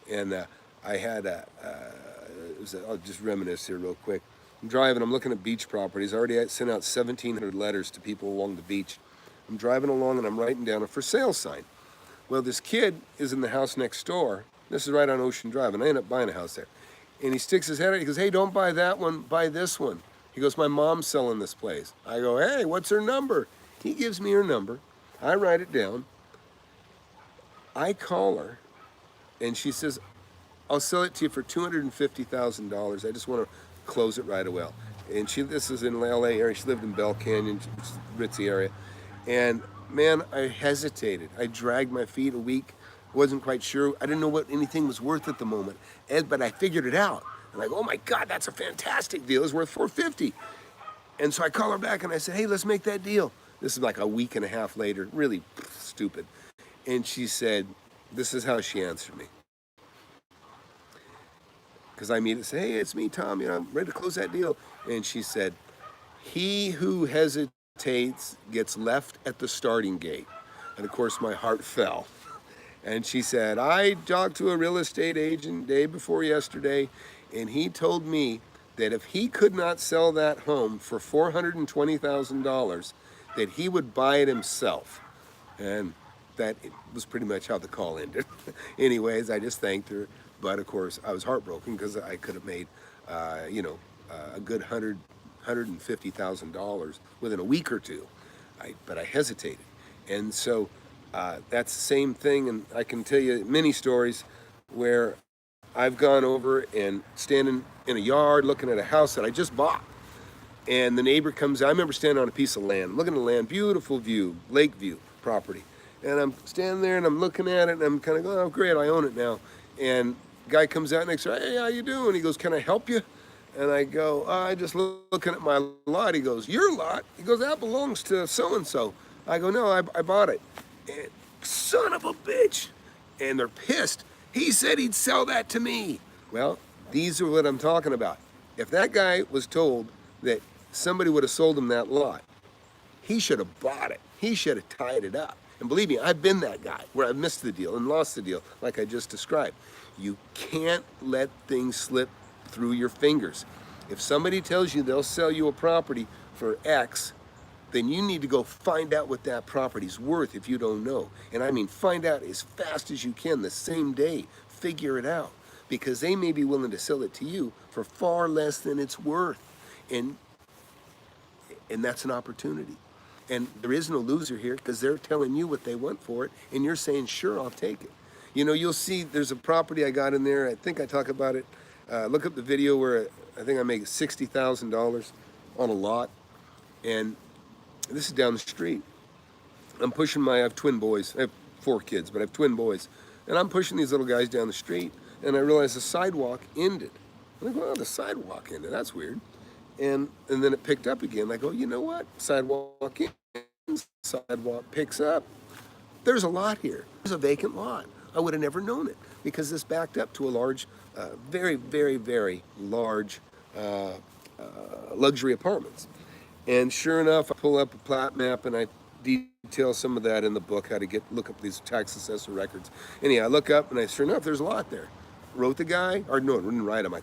And I had I'll just reminisce here real quick. I'm driving. I'm looking at beach properties. I already sent out 1,700 letters to people along the beach. I'm driving along, and I'm writing down a for sale sign. Well, this kid is in the house next door. This is right on Ocean Drive, and I end up buying a house there. And he sticks his head out. He goes, "Hey, don't buy that one. Buy this one." He goes, "My mom's selling this place." I go, "Hey, what's her number?" He gives me her number. I write it down. I call her, and she says, "I'll sell it to you for $250,000. I just want to close it right away. And this is in LA area. She lived in Bell Canyon, which is the ritzy area. And man, I hesitated. I dragged my feet a week. Wasn't quite sure. I didn't know what anything was worth at the moment. But I figured it out. I'm like, oh my God, that's a fantastic deal. It's worth 450. And so I call her back and I said, hey, let's make that deal. This is like a week and a half later, really stupid. And she said, this is how she answered me. Because I immediately said, hey, it's me, Tom. I'm ready to close that deal. And she said, he who hesitates gets left at the starting gate. And of course, my heart fell. And she said, I talked to a real estate agent day before yesterday, and he told me that if he could not sell that home for $420,000, that he would buy it himself. And that was pretty much how the call ended. Anyways, I just thanked her. But of course, I was heartbroken because I could have made, a good $150,000 within a week or two. But I hesitated. And so that's the same thing. And I can tell you many stories where I've gone over and standing in a yard looking at a house that I just bought. And the neighbor comes out. I remember standing on a piece of land, looking at the land, beautiful view, lake view property. And I'm standing there and I'm looking at it and I'm kind of going, oh, great, I own it now. And guy comes out next to me, hey, how you doing? He goes, can I help you? And I go, I just looking at my lot. He goes, your lot? He goes, that belongs to so-and-so. I go, no, I bought it. And son of a bitch. And they're pissed. He said he'd sell that to me. Well, these are what I'm talking about. If that guy was told that somebody would have sold him that lot, he should have bought it. He should have tied it up. And believe me, I've been that guy where I've missed the deal and lost the deal, like I just described. You can't let things slip through your fingers. If somebody tells you they'll sell you a property for X, then you need to go find out what that property's worth if you don't know. And I mean, find out as fast as you can the same day. Figure it out. Because they may be willing to sell it to you for far less than it's worth. And that's an opportunity. And there is no loser here because they're telling you what they want for it. And you're saying, sure, I'll take it. You'll see there's a property I got in there. I think I talk about it. Look up the video where I think I make $60,000 on a lot. And this is down the street. I have twin boys. I have 4 kids, but I have twin boys. And I'm pushing these little guys down the street. And I realized the sidewalk ended. I'm like, well, the sidewalk ended. That's weird. And then it picked up again. I go, you know what? Sidewalk ends, sidewalk picks up. There's a lot here. There's a vacant lot. I would have never known it because this backed up to a large, very, very, very large luxury apartments. And sure enough, I pull up a plat map and I detail some of that in the book, how to look up these tax assessor records. Anyhow, I look up and sure enough, there's a lot there. Wrote the guy, or no, I didn't write him. I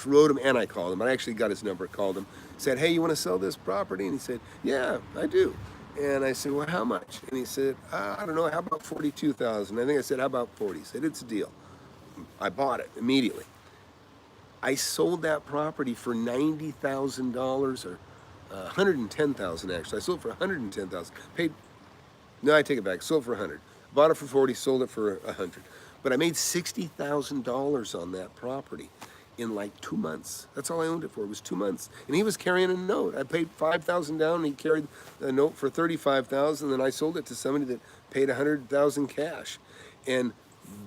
wrote him and I called him. I actually got his number, called him, said, hey, you want to sell this property? And he said, yeah, I do. And I said, well, how much? And he said, I don't know, how about 42,000? I think I said, how about 40? He said, it's a deal. I bought it immediately. I sold that property for $90,000 or $110,000 actually. I sold it for $110,000. Paid, no, I take it back. Sold for $100. Bought it for 40, sold it for $100. But I made $60,000 on that property in like 2 months. That's all I owned it for. It was 2 months. And he was carrying a note. I paid $5,000 down and he carried a note for $35,000. And I sold it to somebody that paid $100,000 cash. And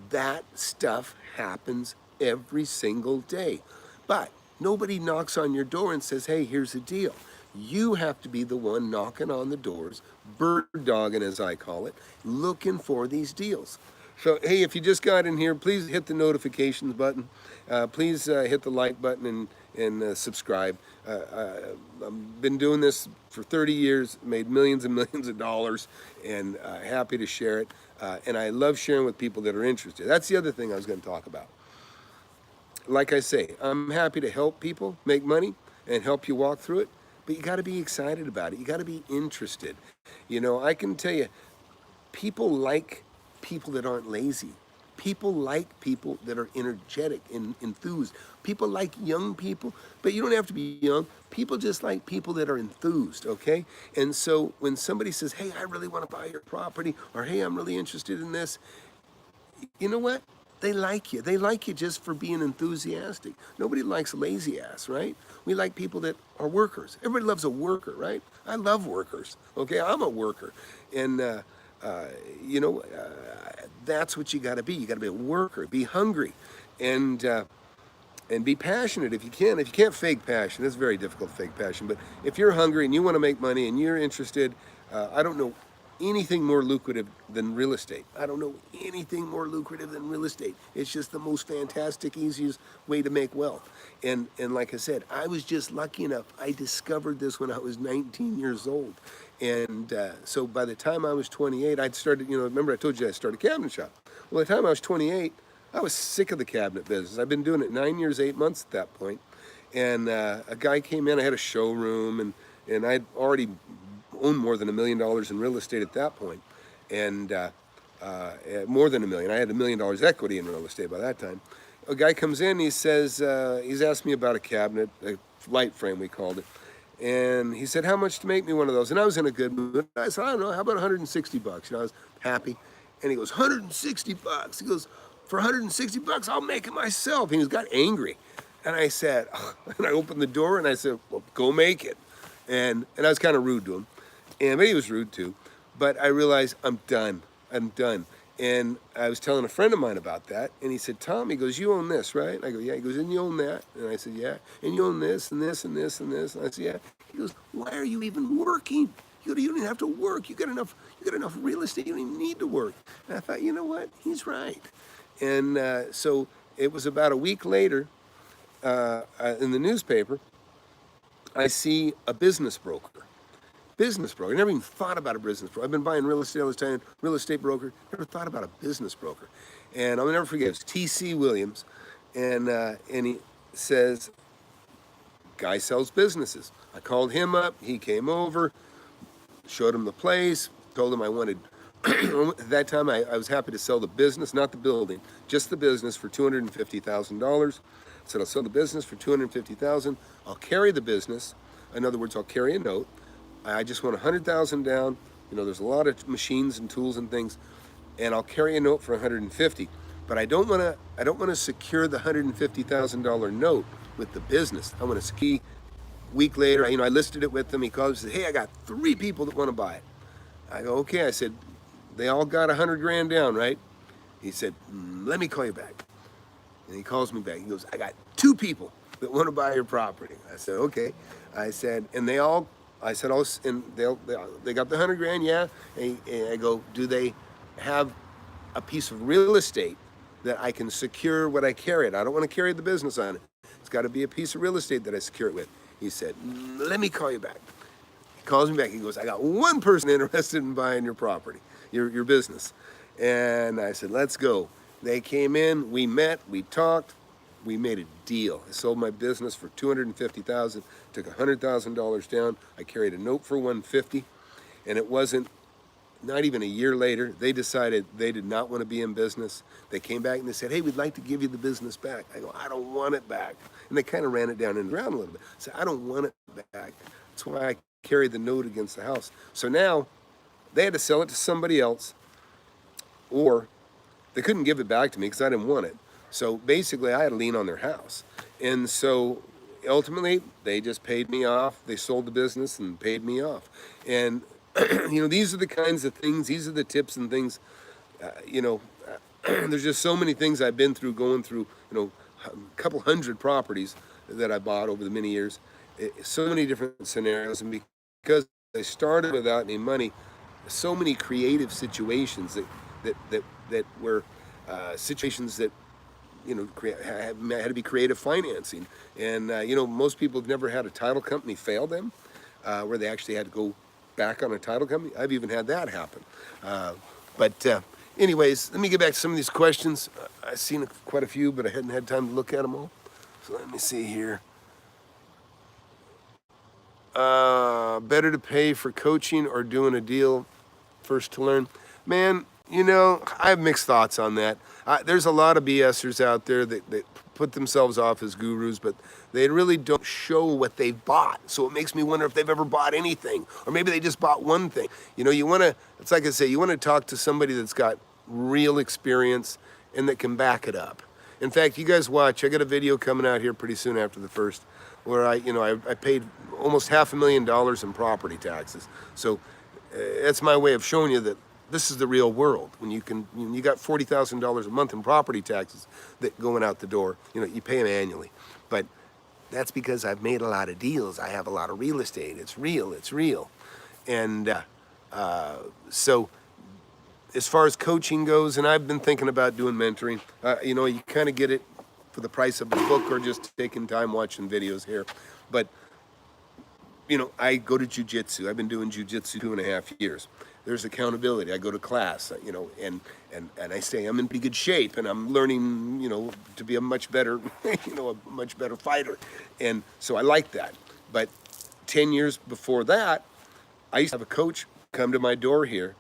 that stuff happens every single day. But nobody knocks on your door and says, hey, here's the deal. You have to be the one knocking on the doors, bird dogging as I call it, looking for these deals. So, hey, if you just got in here, please hit the notifications button. Please hit the like button and subscribe. I've been doing this for 30 years, made millions and millions of dollars, and happy to share it. And I love sharing with people that are interested. That's the other thing I was going to talk about. Like I say, I'm happy to help people make money and help you walk through it, but you got to be excited about it. You got to be interested. I can tell you, people like people that aren't lazy. People like people that are energetic and enthused. People like young people, but you don't have to be young. People just like people that are enthused, okay? And so when somebody says, hey, I really want to buy your property, or hey, I'm really interested in this, you know what? they like you. They like you just for being enthusiastic. Nobody likes lazy ass, right? We like people that are workers. Everybody loves a worker, right? I love workers. Okay, I'm a worker, and you know, that's what you got to be. You got to be a worker. Be hungry, and be passionate if you can. If you can't fake passion, it's very difficult to fake passion. But if you're hungry and you want to make money and you're interested, I don't know anything more lucrative than real estate. I don't know anything more lucrative than real estate. It's just the most fantastic, easiest way to make wealth. And like I said, I was just lucky enough. I discovered this when I was 19 years old. And so by the time I was 28, I'd started, remember I told you I started a cabinet shop. Well, by the time I was 28, I was sick of the cabinet business. I've been doing it 9 years, 8 months at that point. And a guy came in, I had a showroom, and I'd already owned more than $1 million in real estate at that point. And more than $1 million. I had $1 million equity in real estate by that time. A guy comes in, he says, he's asked me about a cabinet, a light frame we called it. And he said, how much to make me one of those? And I was in a good mood. I said, I don't know, how about 160 bucks? I was happy. And he goes, 160 bucks. He goes, for 160 bucks, I'll make it myself. And he got angry. And I said, and I opened the door and I said, well, go make it. And I was kind of rude to him. But he was rude too. But I realized I'm done. And I was telling a friend of mine about that. And he said, Tom, he goes, you own this, right? And I go, yeah. He goes, and you own that? And I said, yeah. And you own this and this and this and this? And I said, yeah. He goes, why are you even working? You don't even have to work. You got enough real estate. You don't even need to work. And I thought, you know what? He's right. And so it was about a week later in the newspaper, I see a business broker. I never even thought about a business broker. I've been buying real estate all this time, real estate broker. Never thought about a business broker. And I'll never forget, it was T.C. Williams. And he says, guy sells businesses. I called him up. He came over, showed him the place, told him I wanted, at that time I was happy to sell the business, not the building, just the business for $250,000. I said, I'll sell the business for $250,000. I'll carry the business. In other words, I'll carry a note. I just want $100,000 down. There's a lot of machines and tools and things, and I'll carry a note for $150,000. But I don't want to secure the $150,000 note with the business. I want to ski. Week later, I listed it with him. He calls and said, hey, I got 3 people that want to buy it. I go, okay. I said, they all got $100,000 down, right? He said, let me call you back. And he calls me back. He goes, I got 2 people that want to buy your property. I said, okay. I said, and they got the $100,000, yeah. And I go, do they have a piece of real estate that I can secure what I carry it? I don't want to carry the business on it. It's got to be a piece of real estate that I secure it with. He said, let me call you back. He calls me back. He goes, I got 1 person interested in buying your property, your business. And I said, let's go. They came in, we met, we talked, we made a deal. I sold my business for $250,000, took $100,000 down. I carried a note for $150,000, and it wasn't, not even a year later, they decided they did not want to be in business. They came back and they said, hey, we'd like to give you the business back. I go, I don't want it back. And they kind of ran it down in the ground a little bit. I said, I don't want it back. That's why I carried the note against the house. So now they had to sell it to somebody else, or they couldn't give it back to me because I didn't want it. So basically I had a lien on their house. And so ultimately they just paid me off. They sold the business and paid me off. And these are the kinds of things, these are the tips and things, there's just so many things I've been through, going through, a couple hundred properties that I bought over the many years, so many different scenarios. And because I started without any money, so many creative situations that were situations that, had to be creative financing. And, most people have never had a title company fail them, where they actually had to go back on a title company. I've even had that happen. Anyways, let me get back to some of these questions. I've seen quite a few, but I hadn't had time to look at them all. So let me see here. Better to pay for coaching or doing a deal first to learn? Man, I have mixed thoughts on that. There's a lot of BSers out there that put themselves off as gurus, but they really don't show what they've bought. So it makes me wonder if they've ever bought anything, or maybe they just bought one thing. It's like I say, you want to talk to somebody that's got real experience and that can back it up. In fact, you guys watch. I got a video coming out here pretty soon after the first, where I paid almost $500,000 in property taxes. So that's my way of showing you that this is the real world. When you got $40,000 a month in property taxes that going out the door, you pay them annually. But that's because I've made a lot of deals. I have a lot of real estate. It's real. It's real. And so as far as coaching goes, and I've been thinking about doing mentoring, you kind of get it for the price of a book or just taking time watching videos here. But, I go to jiu-jitsu. I've been doing jiu-jitsu 2.5 years. There's accountability. I go to class, and I say I'm in pretty good shape, and I'm learning, to be a much better, a much better fighter. And so I like that. But 10 years before that, I used to have a coach come to my door here,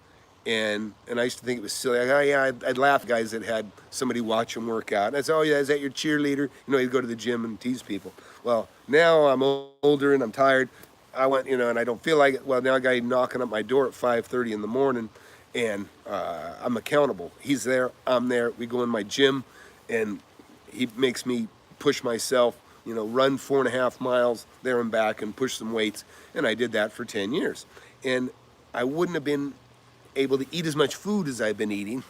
and I used to think it was silly. I'd laugh at guys that had somebody watch them work out. And I'd say, oh yeah, is that your cheerleader? He'd go to the gym and tease people. Well, now I'm older and I'm tired. I went, and I don't feel like it. Well, now I got a guy knocking at my door at 5:30 in the morning, and I'm accountable. He's there, I'm there. We go in my gym, and he makes me push myself, run 4.5 miles there and back and push some weights. And I did that for 10 years. And I wouldn't have been able to eat as much food as I've been eating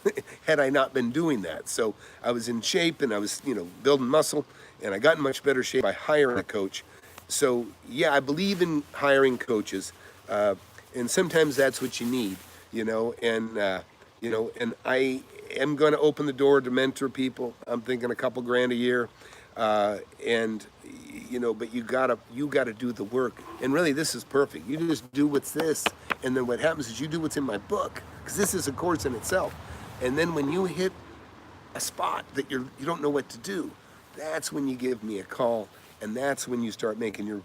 had I not been doing that. So I was in shape, and I was, building muscle, and I got in much better shape by hiring a coach. So yeah, I believe in hiring coaches, and sometimes that's what you need, and I am going to open the door to mentor people. I'm thinking a couple grand a year, and but you gotta do the work. And really, this is perfect. You just do what's this, and then what happens is you do what's in my book, because this is a course in itself. And then when you hit a spot that you don't know what to do, that's when you give me a call. And that's when you start getting your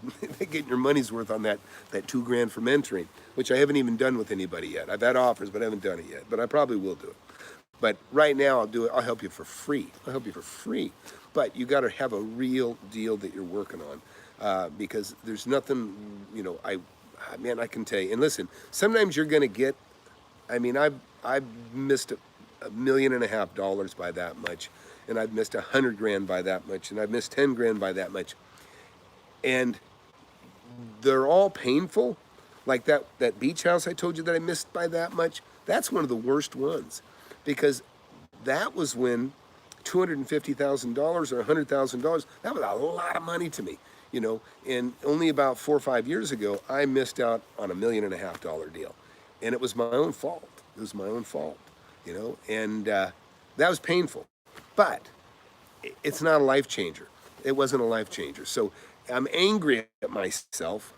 money's worth on that $2 grand for mentoring, which I haven't even done with anybody yet. I've had offers, but I haven't done it yet. But I probably will do it. But right now, I'll do it. I'll help you for free. But you got to have a real deal that you're working on, because there's nothing. I can tell you. And listen, sometimes you're going to get. I've missed $1.5 million by that much. And I've missed $100 grand by that much, and I've missed 10 grand by that much. And they're all painful. Like that beach house I told you that I missed by that much, that's one of the worst ones. Because that was when $250,000 or $100,000, that was a lot of money to me. And only about 4 or 5 years ago, I missed out on $1.5 million deal. And it was my own fault. And that was painful. But it's not a life changer. It wasn't a life changer. So I'm angry at myself,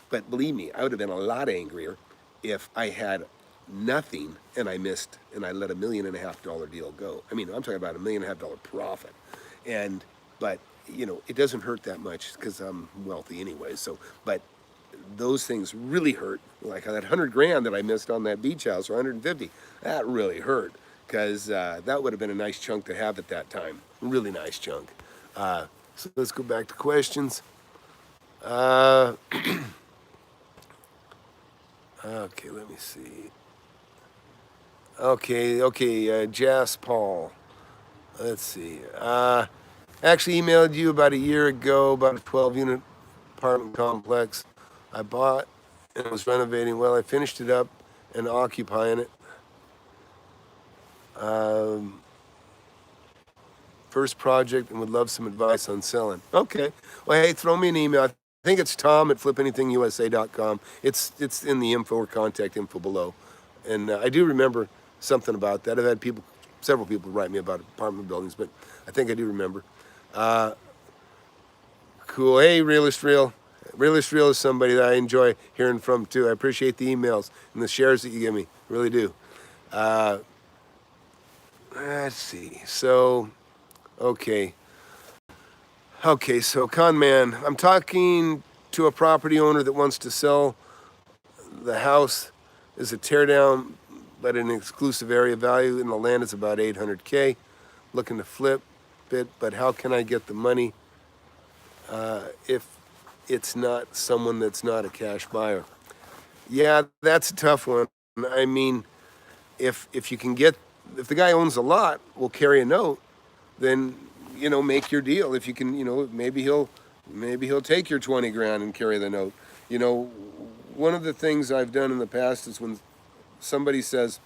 But believe me, I would have been a lot angrier if I had nothing and I missed and I let $1.5 million deal go. I'm talking about $1.5 million profit. But it doesn't hurt that much because I'm wealthy anyway. But those things really hurt. Like that 100 grand that I missed on that beach house, or 150, that really hurt. Because that would have been a nice chunk to have at that time. Really nice chunk. So let's go back to questions. Okay, let me see. Okay, Jas Paul. Let's see. Actually emailed you about a year ago about a 12-unit apartment complex I bought and was renovating. Well, I finished it up and occupying it. First project, and would love some advice on selling. Okay. Well, hey, throw me an email. I think it's Tom at FlipAnythingUSA.com. It's in the info or contact info below. And I do remember something about that. I've had several people write me about apartment buildings, but I think I do remember. Cool. Hey, Realist Real. Realist Real is somebody that I enjoy hearing from too. I appreciate the emails and the shares that you give me. Really do. Let's see. So, okay, so con man, I'm talking to a property owner that wants to sell the house. Is a tear down, but an exclusive area. Value in the land is about $800K. Looking to flip it, but how can I get the money if it's not someone that's not a cash buyer? Yeah, that's a tough one. If you can get if the guy owns a lot, will carry a note, then, make your deal. If you can, maybe he'll take your 20 grand and carry the note. You know, one of the things I've done in the past is when somebody says,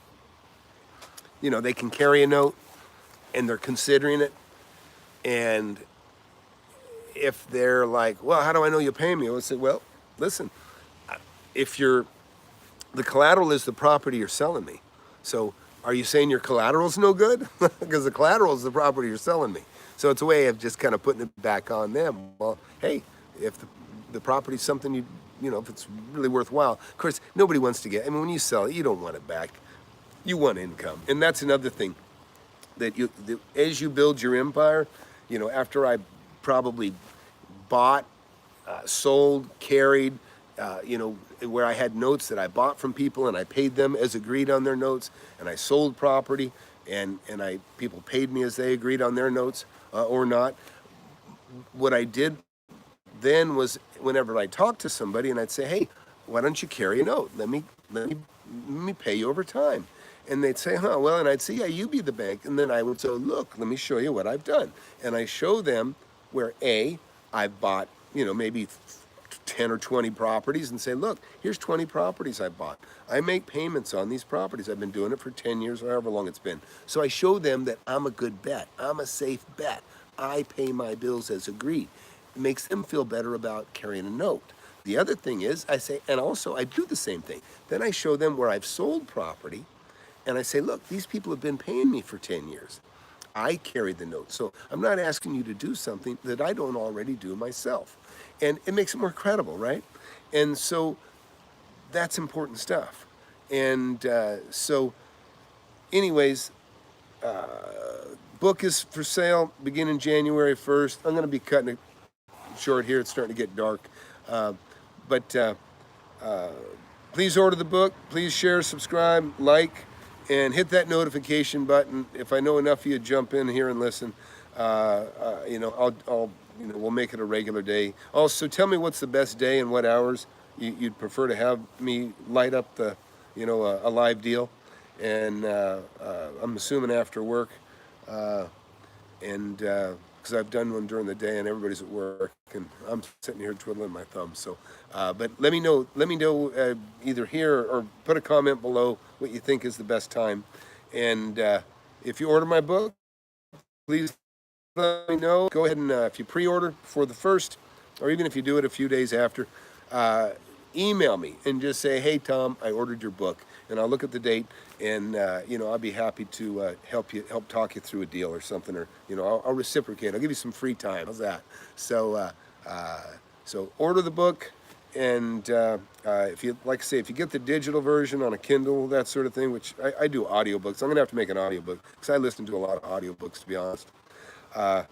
they can carry a note and they're considering it, and if they're like, well, how do I know you'll pay me? I would say, well, listen, if the collateral is the property you're selling me. So are you saying your collateral's no good? Because the collateral is the property you're selling me. So it's a way of just kind of putting it back on them. Well, hey, if the property's something if it's really worthwhile. Of course, nobody wants to get, when you sell it, you don't want it back. You want income. And that's another thing that as you build your empire, after I probably bought, sold, carried, where I had notes that I bought from people and I paid them as agreed on their notes, and I sold property and people paid me as they agreed on their notes, or not. What I did then was, whenever I talked to somebody and I'd say, hey, why don't you carry a note? Let me pay you over time. And they'd say, well, and I'd say, yeah, you be the bank. And then I would say, look, let me show you what I've done. And I show them where I bought, maybe 10 or 20 properties, and say, look, here's 20 properties I bought. I make payments on these properties. I've been doing it for 10 years or however long it's been. So I show them that I'm a good bet. I'm a safe bet. I pay my bills as agreed. It makes them feel better about carrying a note. The other thing is, I say, and also I do the same thing. Then I show them where I've sold property, and I say, look, these people have been paying me for 10 years. I carried the note. So I'm not asking you to do something that I don't already do myself. And it makes it more credible, right? And so that's important stuff. And so anyways, book is for sale beginning January 1st. I'm going to be cutting it short here. It's starting to get dark. But please order the book. Please share, subscribe, like, and hit that notification button. If I know enough of you, jump in here and listen. We'll make it a regular day. Also, tell me what's the best day and what hours you'd prefer to have me light up the, a live deal. And I'm assuming after work, because I've done one during the day and everybody's at work and I'm sitting here twiddling my thumbs. So, but let me know either here or put a comment below what you think is the best time. And if you order my book, please let me know. Go ahead and if you pre-order for the first, or even if you do it a few days after, email me and just say, hey Tom, I ordered your book, and I'll look at the date, and I'll be happy to help talk you through a deal or something, or I'll reciprocate. I'll give you some free time. How's that? So so order the book, and if you if you get the digital version on a Kindle, that sort of thing, which I do audiobooks. I'm gonna have to make an audiobook because I listen to a lot of audiobooks, to be honest. But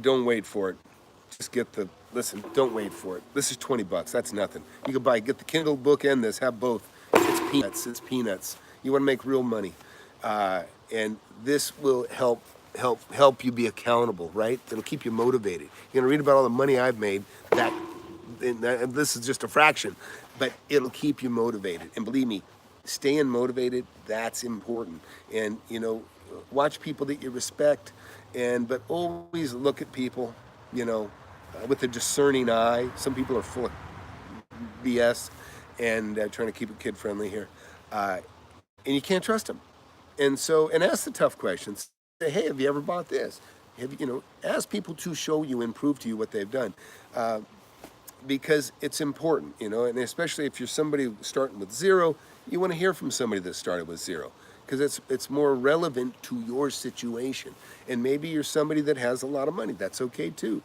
don't wait for it. Just don't wait for it. This is $20. That's nothing. You can get the Kindle book and this, have both. It's peanuts. You want to make real money. And this will help you be accountable, right? It'll keep you motivated. You're going to read about all the money I've made, and this is just a fraction, but it'll keep you motivated. And believe me, staying motivated, that's important. And, watch people that you respect, but always look at people, with a discerning eye. Some people are full of BS and trying to keep it kid friendly here. And you can't trust them. And ask the tough questions. Say, hey, have you ever bought this? Ask people to show you and prove to you what they've done. Because it's important, and especially if you're somebody starting with zero, you want to hear from somebody that started with zero, because it's more relevant to your situation. And maybe you're somebody that has a lot of money. That's okay too.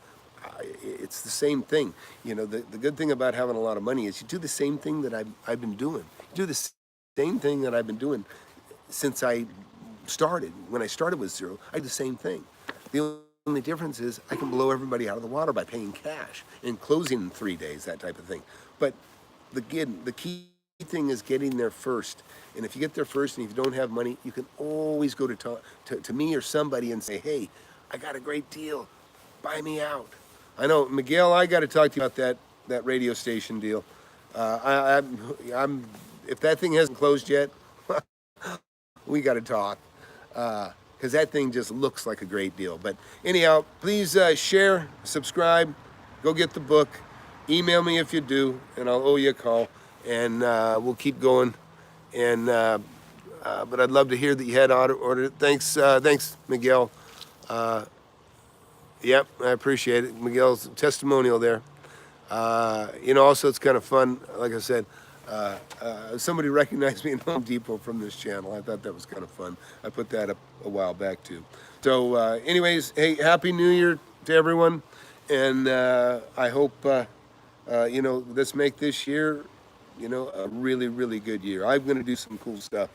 It's the same thing. The good thing about having a lot of money is you do the same thing that I've been doing. You do the same thing that I've been doing since I started. When I started with zero, I did the same thing. The only difference is I can blow everybody out of the water by paying cash and closing in 3 days, that type of thing. But the key thing is getting there first. And if you get there first and if you don't have money, you can always go to me or somebody and say, hey, I got a great deal. Buy me out. I know, Miguel, I got to talk to you about that radio station deal. If that thing hasn't closed yet, we got to talk. Because that thing just looks like a great deal. But anyhow, please share, subscribe, go get the book, email me if you do, and I'll owe you a call, and we'll keep going. And but I'd love to hear that you had ordered it. Thanks, Miguel. Yep, I appreciate it. Miguel's testimonial there. Also it's kind of fun. Like I said, somebody recognized me in Home Depot from this channel. I thought that was kind of fun. I put that up a while back too. So anyways, hey, Happy New Year to everyone. And I hope, let's make this year, a really, really good year. I'm going to do some cool stuff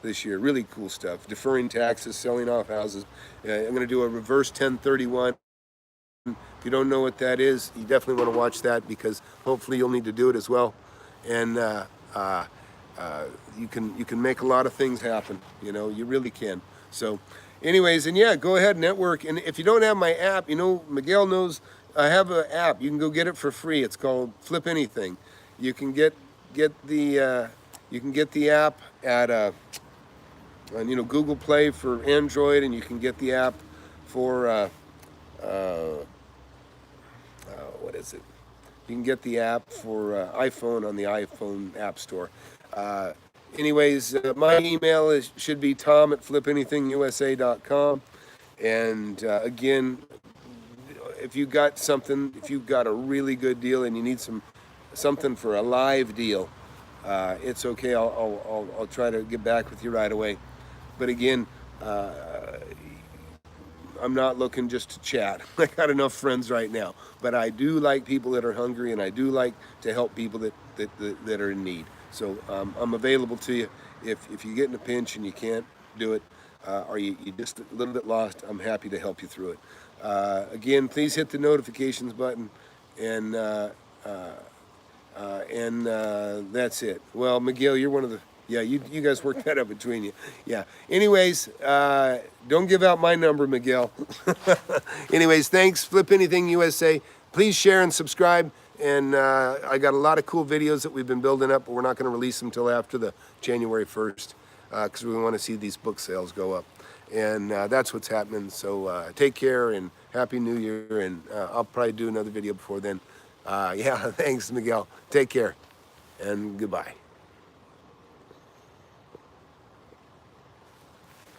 this year, really cool stuff. Deferring taxes, selling off houses. I'm going to do a reverse 1031. If you don't know what that is, you definitely want to watch that, because hopefully you'll need to do it as well. And you can make a lot of things happen. You really can. So anyways, and yeah, go ahead, network. And if you don't have my app, Miguel knows I have an app. You can go get it for free. It's called FlipAnything. You can get the app at Google Play for Android, and you can get the app for what is it? You can get the app for iPhone on the iPhone App Store. Anyways, my email should be tom@FlipAnythingUSA.com. And again, if you got a really good deal and you need something for a live deal, it's okay. I'll try to get back with you right away. But again, I'm not looking just to chat. I got enough friends right now. But I do like people that are hungry, and I do like to help people that are in need. So I'm available to you. If you get in a pinch and you can't do it, or you're just a little bit lost, I'm happy to help you through it. Again, please hit the notifications button, and that's it. Well, Miguel, you're one of the... Yeah, you guys work that out between you. Yeah. Anyways, don't give out my number, Miguel. Anyways, thanks, FlipAnythingUSA. Please share and subscribe. And I got a lot of cool videos that we've been building up, but we're not going to release them until after the January 1st, because we want to see these book sales go up. And that's what's happening. So take care and Happy New Year. And I'll probably do another video before then. Yeah, thanks, Miguel. Take care and goodbye.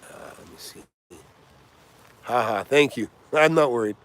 Let me see. Haha, thank you. I'm not worried.